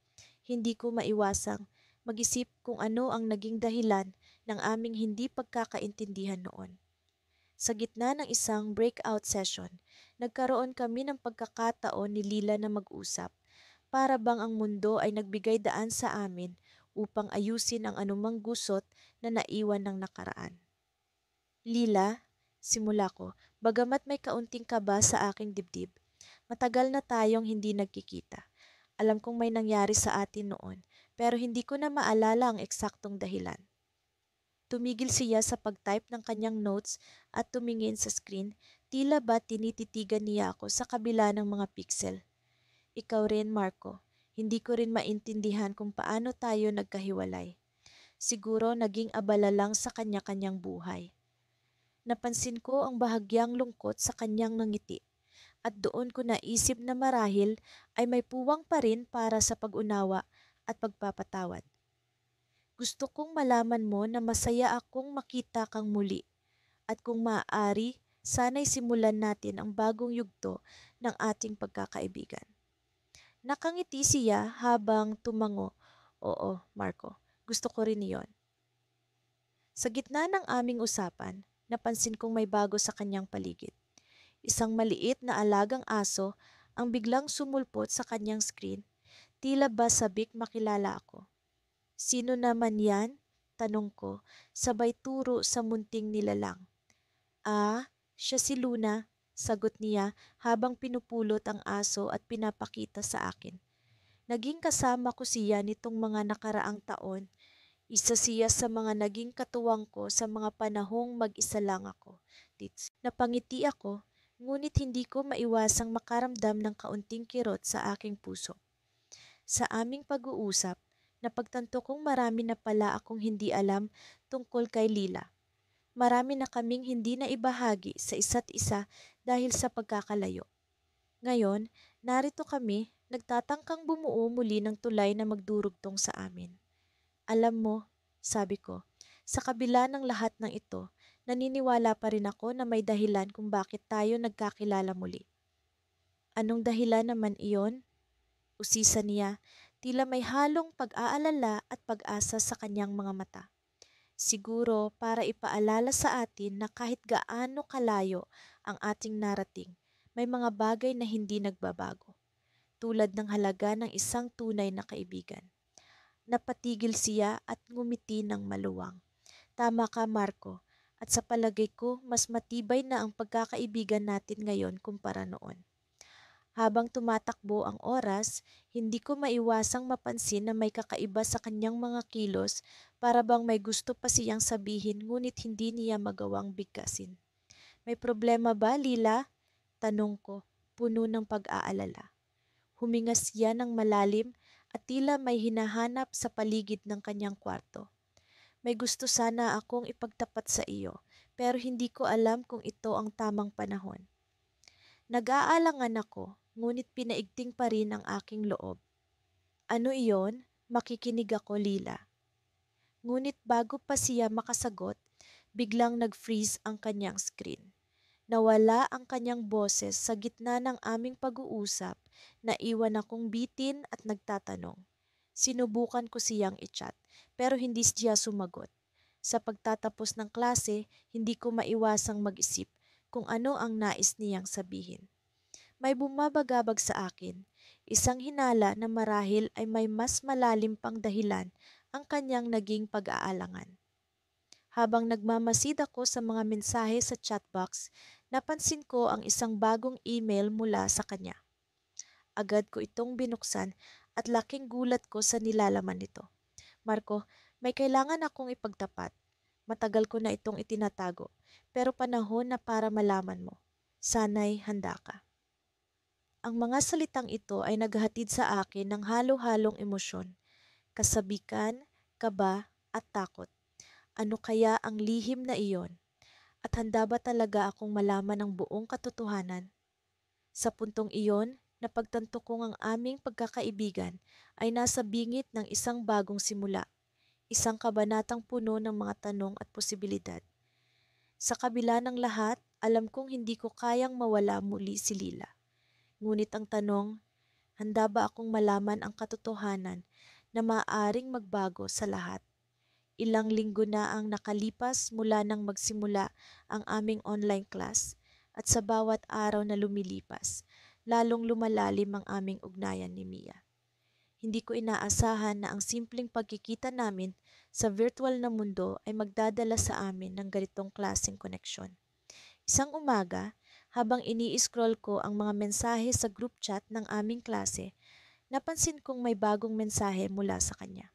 Speaker 1: hindi ko maiwasang mag-isip kung ano ang naging dahilan ng aming hindi pagkakaintindihan noon. Sa gitna ng isang breakout session, nagkaroon kami ng pagkakataon ni Lila na mag-usap. Para bang ang mundo ay nagbigay daan sa amin upang ayusin ang anumang gusot na naiwan ng nakaraan. Lila, simula ko, bagamat may kaunting kaba sa aking dibdib, matagal na tayong hindi nagkikita. Alam kong may nangyari sa atin noon, pero hindi ko na maalala ang eksaktong dahilan. Tumigil siya sa pag-type ng kanyang notes at tumingin sa screen, tila ba tinititigan niya ako sa kabila ng mga pixel. Ikaw rin, Marco. Hindi ko rin maintindihan kung paano tayo nagkahiwalay. Siguro naging abala lang sa kanya-kanyang buhay. Napansin ko ang bahagyang lungkot sa kanyang ngiti at doon ko naisip na marahil ay may puwang pa rin para sa pag-unawa at pagpapatawad. Gusto kong malaman mo na masaya akong makita kang muli at kung maaari, sana'y simulan natin ang bagong yugto ng ating pagkakaibigan. Nakangiti siya habang tumango. Oo, Marco, gusto ko rin iyon. Sa gitna ng aming usapan, napansin kong may bago sa kanyang paligid. Isang maliit na alagang aso ang biglang sumulpot sa kanyang screen. Tila ba sabik makilala ako. Sino naman yan? Tanong ko, sabay turo sa munting nilalang. Ah, siya si Luna, sagot niya habang pinupulot ang aso at pinapakita sa akin. Naging kasama ko siya nitong mga nakaraang taon. Isa siya sa mga naging katuwang ko sa mga panahong mag-isa lang ako. Napangiti ako, ngunit hindi ko maiwasang makaramdam ng kaunting kirot sa aking puso. Sa aming pag-uusap, napagtanto kong marami na pala akong hindi alam tungkol kay Lila. Marami na kaming hindi na ibahagi sa isa't isa dahil sa pagkakalayo. Ngayon, narito kami, nagtatangkang bumuo muli ng tulay na magdurugtong sa amin. Alam mo, sabi ko, sa kabila ng lahat ng ito, naniniwala pa rin ako na may dahilan kung bakit tayo nagkakilala muli. Anong dahilan naman iyon? Usisa niya, tila may halong pag-aalala at pag-asa sa kanyang mga mata. Siguro para ipaalala sa atin na kahit gaano kalayo ang ating narating, may mga bagay na hindi nagbabago, tulad ng halaga ng isang tunay na kaibigan. Napatigil siya at ngumiti ng maluwang. Tama ka, Marco, at sa palagay ko mas matibay na ang pagkakaibigan natin ngayon kumpara noon. Habang tumatakbo ang oras, hindi ko maiwasang mapansin na may kakaiba sa kanyang mga kilos, para bang may gusto pa siyang sabihin ngunit hindi niya magawang bigkasin. May problema ba, Lila? Tanong ko, puno ng pag-aalala. Huminga siya ng malalim at tila may hinahanap sa paligid ng kanyang kwarto. May gusto sana akong ipagtapat sa iyo, pero hindi ko alam kung ito ang tamang panahon. Nag-aalangan ako, ngunit pinaigting pa rin ang aking loob. Ano iyon? Makikinig ako, Lila. Ngunit bago pa siya makasagot, biglang nag-freeze ang kanyang screen. Nawala ang kanyang boses sa gitna ng aming pag-uusap, naiwan akong bitin at nagtatanong. Sinubukan ko siyang i-chat, pero hindi siya sumagot. Sa pagtatapos ng klase, hindi ko maiwasang mag-isip kung ano ang nais niyang sabihin. May bumabagabag sa akin, isang hinala na marahil ay may mas malalim pang dahilan ang kanyang naging pag-aalangan. Habang nagmamasid ako sa mga mensahe sa chatbox, napansin ko ang isang bagong email mula sa kanya. Agad ko itong binuksan at laking gulat ko sa nilalaman nito. Marco, may kailangan akong ipagtapat. Matagal ko na itong itinatago, pero panahon na para malaman mo. Sana'y handa ka. Ang mga salitang ito ay naghatid sa akin ng halo-halong emosyon, kasabikan, kaba at takot. Ano kaya ang lihim na iyon? At handa ba talaga akong malaman ang buong katotohanan? Sa puntong iyon, napagtanto kong ang aming pagkakaibigan ay nasa bingit ng isang bagong simula, isang kabanatang puno ng mga tanong at posibilidad. Sa kabila ng lahat, alam kong hindi ko kayang mawala muli si Lila. Ngunit ang tanong, Handa ba akong malaman ang katotohanan na maaaring magbago sa lahat? Ilang linggo na ang nakalipas mula nang magsimula ang aming online class at sa bawat araw na lumilipas, lalong lumalalim ang aming ugnayan ni Mia. Hindi ko inaasahan na ang simpleng pagkikita namin sa virtual na mundo ay magdadala sa amin ng ganitong klaseng koneksyon. Isang umaga, habang ini-scroll ko ang mga mensahe sa group chat ng aming klase, napansin kong may bagong mensahe mula sa kanya.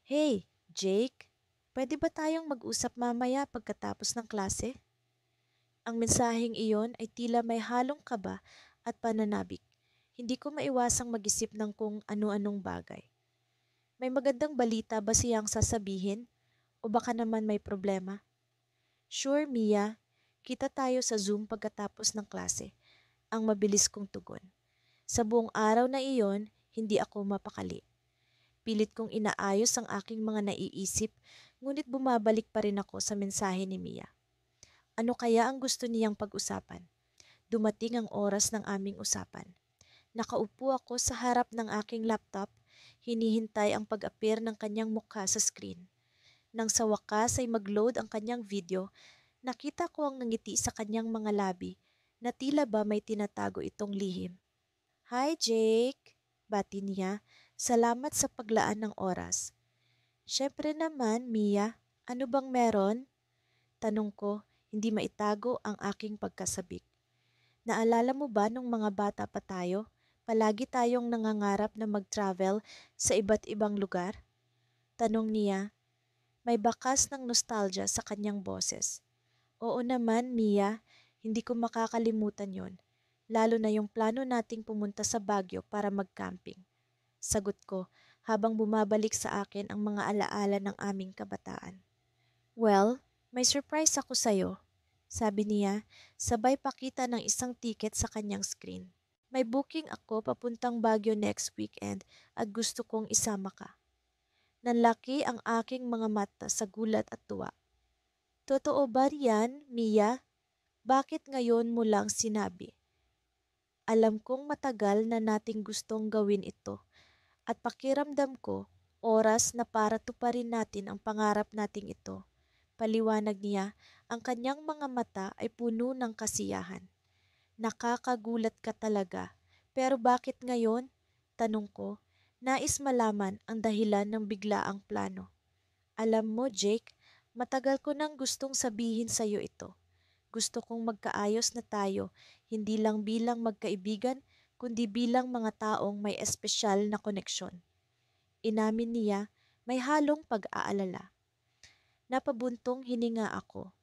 Speaker 1: "Hey, Jake, pwede ba tayong mag-usap mamaya pagkatapos ng klase?" Ang mensaheng iyon ay tila may halong kaba at pananabik. Hindi ko maiwasang mag-isip ng kung ano-anong bagay. May magandang balita ba siyang sasabihin? O baka naman may problema? "Sure, Mia. Kita tayo sa Zoom pagkatapos ng klase." Ang mabilis kong tugon. Sa buong araw na iyon, hindi ako mapakali. Pilit kong inaayos ang aking mga naiisip, ngunit bumabalik pa rin ako sa mensahe ni Mia. Ano kaya ang gusto niyang pag-usapan? Dumating ang oras ng aming usapan. Nakaupo ako sa harap ng aking laptop, hinihintay ang pag-appear ng kanyang mukha sa screen. Nang sa wakas ay mag-load ang kanyang video, nakita ko ang nangiti sa kanyang mga labi na tila ba may tinatago itong lihim. "Hi Jake," bati niya. "Salamat sa paglaan ng oras." "Syempre naman, Mia. Ano bang meron?" Tanong ko, hindi maitago ang aking pagkasabik. "Naalala mo ba nung mga bata pa tayo? Palagi tayong nangangarap na mag-travel sa iba't ibang lugar?" Tanong niya, may bakas ng nostalgia sa kanyang boses. "Oo naman, Mia. Hindi ko makakalimutan yon. Lalo na yung plano nating pumunta sa Baguio para mag-camping." Sagot ko habang bumabalik sa akin ang mga alaala ng aming kabataan. "Well, may surprise ako sa'yo," sabi niya, sabay pakita ng isang ticket sa kanyang screen. "May booking ako papuntang Baguio next weekend at gusto kong isama ka." Nanlaki ang aking mga mata sa gulat at tuwa. "Totoo ba riyan, Mia? Bakit ngayon mo lang sinabi? Alam kong matagal na nating gustong gawin ito at pakiramdam ko oras na para tuparin natin ang pangarap nating ito." Paliwanag niya, ang kanyang mga mata ay puno ng kasiyahan. "Nakakagulat ka talaga. Pero bakit ngayon?" Tanong ko, nais malaman ang dahilan ng biglaang plano. "Alam mo, Jake, matagal ko nang gustong sabihin sa iyo ito. Gusto kong magkaayos na tayo, hindi lang bilang magkaibigan, kundi bilang mga taong may espesyal na koneksyon." Inamin niya, may halong pag-aalala. Napabuntong hininga ako.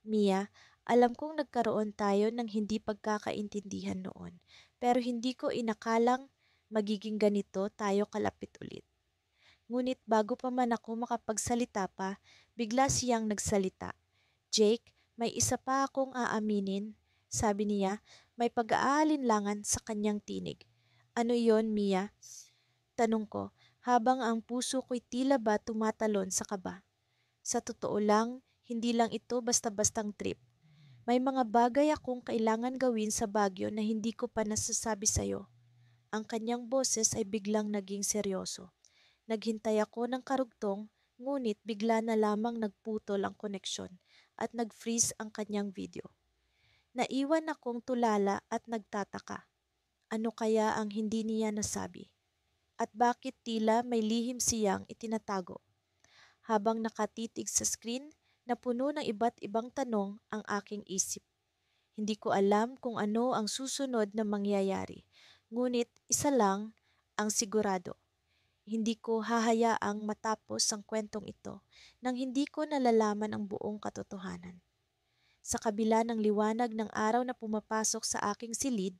Speaker 1: "Mia, alam kong nagkaroon tayo ng hindi pagkakaintindihan noon, pero hindi ko inakalang magiging ganito tayo kalapit ulit." Ngunit bago pa man ako makapagsalita pa, bigla siyang nagsalita. "Jake, may isa pa akong aaminin," sabi niya, may pag-aalinlangan sa kanyang tinig. "Ano yon, Mia?" Tanong ko, habang ang puso ko'y tila ba tumatalon sa kaba. "Sa totoo lang, hindi lang ito basta-bastang trip. May mga bagay akong kailangan gawin sa Baguio na hindi ko pa nasasabi sa'yo." Ang kanyang boses ay biglang naging seryoso. Naghintay ako ng karugtong, ngunit bigla na lamang nagputol ang koneksyon at nag-freeze ang kanyang video. Naiwan akong tulala at nagtataka. Ano kaya ang hindi niya nasabi? At bakit tila may lihim siyang itinatago? Habang nakatitig sa screen, napuno ng iba't ibang tanong ang aking isip. Hindi ko alam kung ano ang susunod na mangyayari. Ngunit isa lang ang sigurado. Hindi ko hahayaang matapos ang kwentong ito nang hindi ko nalalaman ang buong katotohanan. Sa kabila ng liwanag ng araw na pumapasok sa aking silid,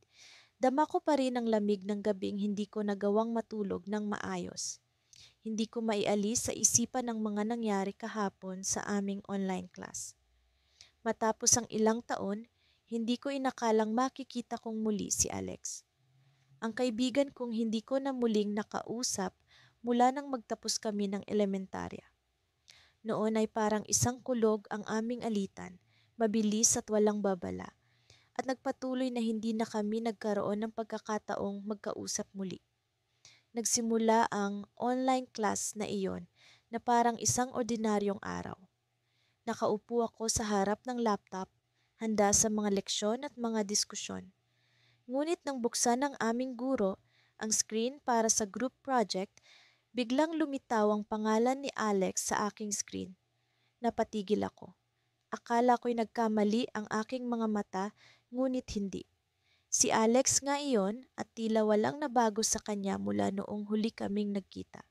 Speaker 1: dama ko pa rin ang lamig ng gabing hindi ko nagawang matulog ng maayos. Hindi ko maialis sa isipan ang mga nangyari kahapon sa aming online class. Matapos ang ilang taon, hindi ko inakalang makikita kong muli si Alex. Ang kaibigan kong hindi ko na muling nakausap mula nang magtapos kami ng elementarya. Noon ay parang isang kulog ang aming alitan, mabilis at walang babala. at nagpatuloy na hindi na kami nagkaroon ng pagkakataong magkausap muli. Nagsimula ang online class na iyon na parang isang ordinaryong araw. Nakaupo ako sa harap ng laptop, handa sa mga leksyon at mga diskusyon. Ngunit nang buksan ng aming guro ang screen para sa group project, biglang lumitaw ang pangalan ni Alex sa aking screen. Napatigil ako. Akala ko'y nagkamali ang aking mga mata, ngunit hindi. Si Alex nga iyon at tila walang nabago sa kanya mula noong huli kaming nagkita.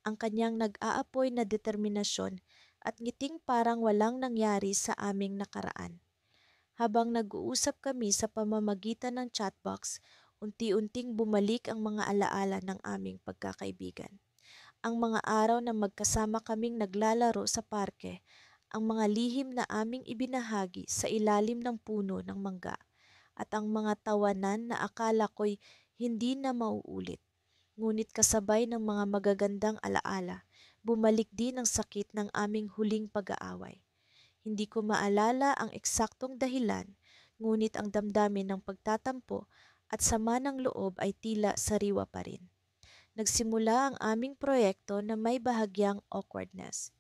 Speaker 1: Ang kanyang nag-aapoy na determinasyon at ngiting parang walang nangyari sa aming nakaraan. Habang nag-uusap kami sa pamamagitan ng chatbox, unti-unting bumalik ang mga alaala ng aming pagkakaibigan. Ang mga araw na magkasama kaming naglalaro sa parke, ang mga lihim na aming ibinahagi sa ilalim ng puno ng mangga, at ang mga tawanan na akala ko'y hindi na mauulit. Ngunit kasabay ng mga magagandang alaala, bumalik din ang sakit ng aming huling pag-aaway. Hindi ko maalala ang eksaktong dahilan, ngunit ang damdamin ng pagtatampo at sama ng loob ay tila sariwa pa rin. Nagsimula ang aming proyekto na may bahagyang awkwardness.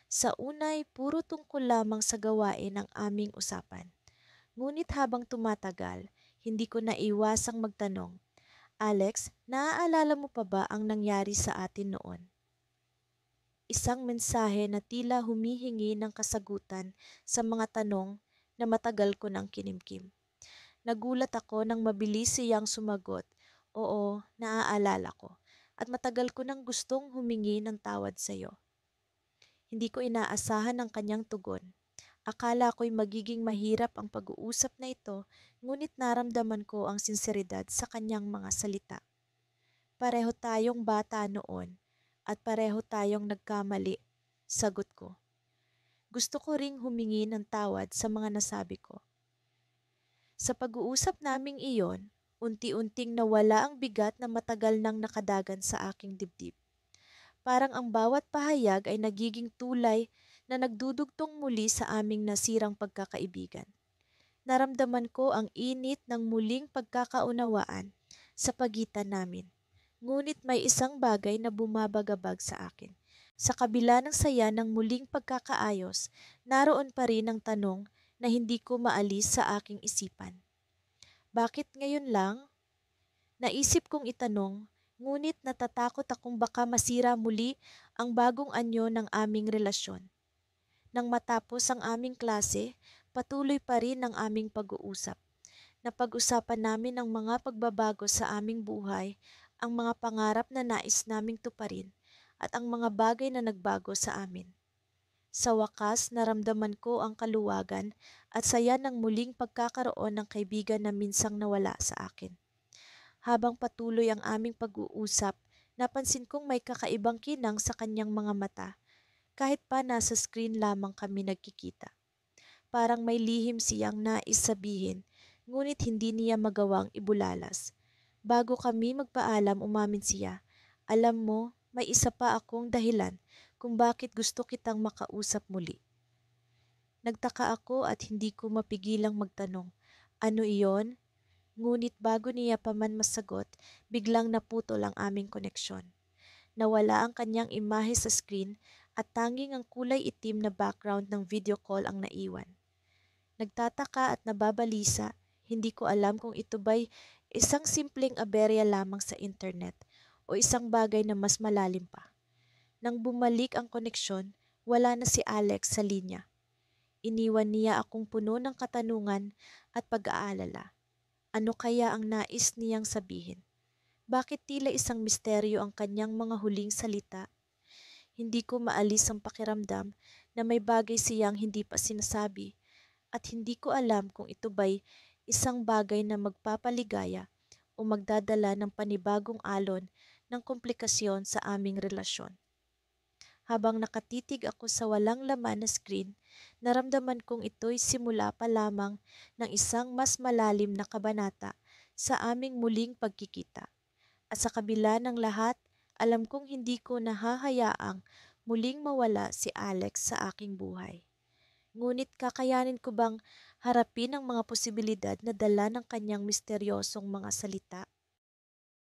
Speaker 1: Sa unay, puro tungkol lamang sa gawain ang aming usapan. Ngunit habang tumatagal, hindi ko naiwasang magtanong, Alex, naaalala mo pa ba ang nangyari sa atin noon? Isang mensahe na tila humihingi ng kasagutan sa mga tanong na matagal ko nang kinimkim. Nagulat ako nang mabilis siyang sumagot, oo, naaalala ko, at matagal ko nang gustong humingi ng tawad sa iyo. Hindi ko inaasahan ang kanyang tugon. Akala ko'y magiging mahirap ang pag-uusap na ito, ngunit naramdaman ko ang sinseridad sa kanyang mga salita. Pareho tayong bata noon at pareho tayong nagkamali, sagot ko. Gusto ko ring humingi ng tawad sa mga nasabi ko. Sa pag-uusap naming iyon, unti-unting nawala ang bigat na matagal nang nakadagan sa aking dibdib. Parang ang bawat pahayag ay nagiging tulay na nagdudugtong muli sa aming nasirang pagkakaibigan. Naramdaman ko ang init ng muling pagkakaunawaan sa pagitan namin. Ngunit may isang bagay na bumabagabag sa akin. Sa kabila ng saya ng muling pagkakaayos, naroon pa rin ang tanong na hindi ko maalis sa aking isipan. Bakit ngayon lang? Naisip kong itanong, ngunit natatakot akong baka masira muli ang bagong anyo ng aming relasyon. Nang matapos ang aming klase, patuloy pa rin ang aming pag-uusap. Napag-usapan namin ang mga pagbabago sa aming buhay, ang mga pangarap na nais naming tuparin, at ang mga bagay na nagbago sa amin. Sa wakas, naramdaman ko ang kaluwagan at saya ng muling pagkakaroon ng kaibigan na minsang nawala sa akin. Habang patuloy ang aming pag-uusap, napansin kong may kakaibang kinang sa kanyang mga mata, kahit pa nasa screen lamang kami nagkikita. Parang may lihim siyang nais sabihin, ngunit hindi niya magawang ibulalas. Bago kami magpaalam, umamin siya, alam mo, may isa pa akong dahilan kung bakit gusto kitang makausap muli. Nagtaka ako at hindi ko mapigilang magtanong, ano iyon? Ngunit bago niya pa man masagot, biglang naputol ang aming koneksyon. Nawala ang kanyang imahe sa screen at tanging ang kulay itim na background ng video call ang naiwan. Nagtataka at nababalisa, hindi ko alam kung ito ba'y isang simpleng aberya lamang sa internet o isang bagay na mas malalim pa. Nang bumalik ang koneksyon, wala na si Alex sa linya. Iniwan niya akong puno ng katanungan at pag-aalala. Ano kaya ang nais niyang sabihin? Bakit tila isang misteryo ang kanyang mga huling salita? Hindi ko maalis ang pakiramdam na may bagay siyang hindi pa sinasabi at hindi ko alam kung ito ba'y isang bagay na magpapaligaya o magdadala ng panibagong alon ng komplikasyon sa aming relasyon. Habang nakatitig ako sa walang laman na screen, naramdaman kong ito'y simula pa lamang ng isang mas malalim na kabanata sa aming muling pagkikita. At sa kabila ng lahat, alam kong hindi ko nahahayaang muling mawala si Alex sa aking buhay. Ngunit kakayanin ko bang harapin ang mga posibilidad na dala ng kanyang misteryosong mga salita?